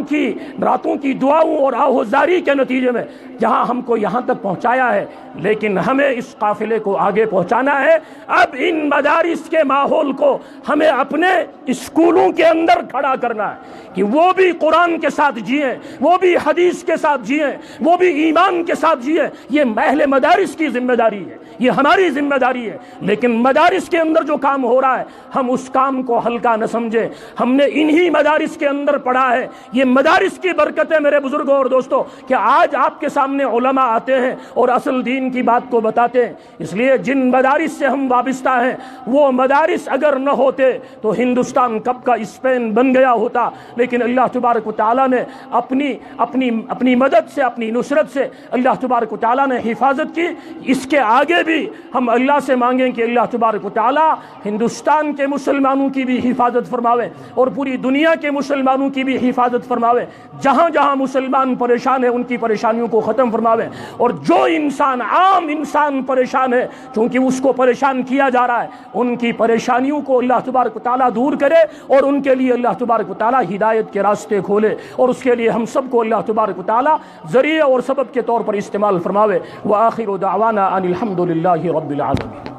کی دعاؤں اور آہوزاری کے نتیجے میں جہاں ہم کو یہاں تک پہنچایا ہے، لیکن ہمیں اس قافلے کو آگے پہنچانا ہے۔ اب ان مدارس کے ماحول کو ہمیں اپنے اسکولوں کے اندر کھڑا کرنا ہے کہ وہ بھی قرآن کے ساتھ جئیں، وہ بھی حدیث کے ساتھ جئیں، وہ بھی ایمان کے ساتھ جئیں۔ یہ اہل مدارس کی ذمہ داری ہے، یہ ہماری ذمہ داری ہے، لیکن مدارس کے اندر جو کام ہو رہا ہے ہم اس کام کو ہلکا نہ سمجھیں۔ ہم نے انہی مدارس کے اندر پڑھا ہے، یہ مدارس کی برکت ہے میرے بزرگوں اور دوستوں کہ آج آپ کے سامنے علماء آتے ہیں اور اصل دین کی بات کو بتاتے ہیں۔ اس لیے جن مدارس سے ہم وابستہ ہیں وہ مدارس اگر نہ ہوتے تو ہندوستان کب کا اسپین بن گیا ہوتا، لیکن اللہ تبارک و تعالیٰ نے اپنی مدد سے، اپنی نصرت سے اللہ تبارک و تعالیٰ نے حفاظت کی۔ اس کے آگے بھی ہم اللہ سے مانگیں کہ اللہ تبارک و تعالیٰ ہندوستان کے مسلمانوں کی بھی حفاظت فرماوے اور پوری دنیا کے مسلمانوں کی بھی حفاظت فرماوے۔ جہاں جہاں مسلمان پریشان ہیں ان کی پریشانیوں کو ختم فرماوے، اور جو انسان عام انسان پریشان ہے چونکہ اس کو پریشان کیا جا رہا ہے، ان کی پریشانیوں کو اللہ تبارک و تعالیٰ دور کرے اور ان کے لیے اللہ تبارک و تعالیٰ ہدایت کے راستے کھولے، اور اس کے لیے ہم سب کو اللہ تبارک و تعالیٰ ذریعہ اور سبب کے طور پر استعمال فرماوے۔ وآخر دعوانا ان الحمد للہ رب العالمین۔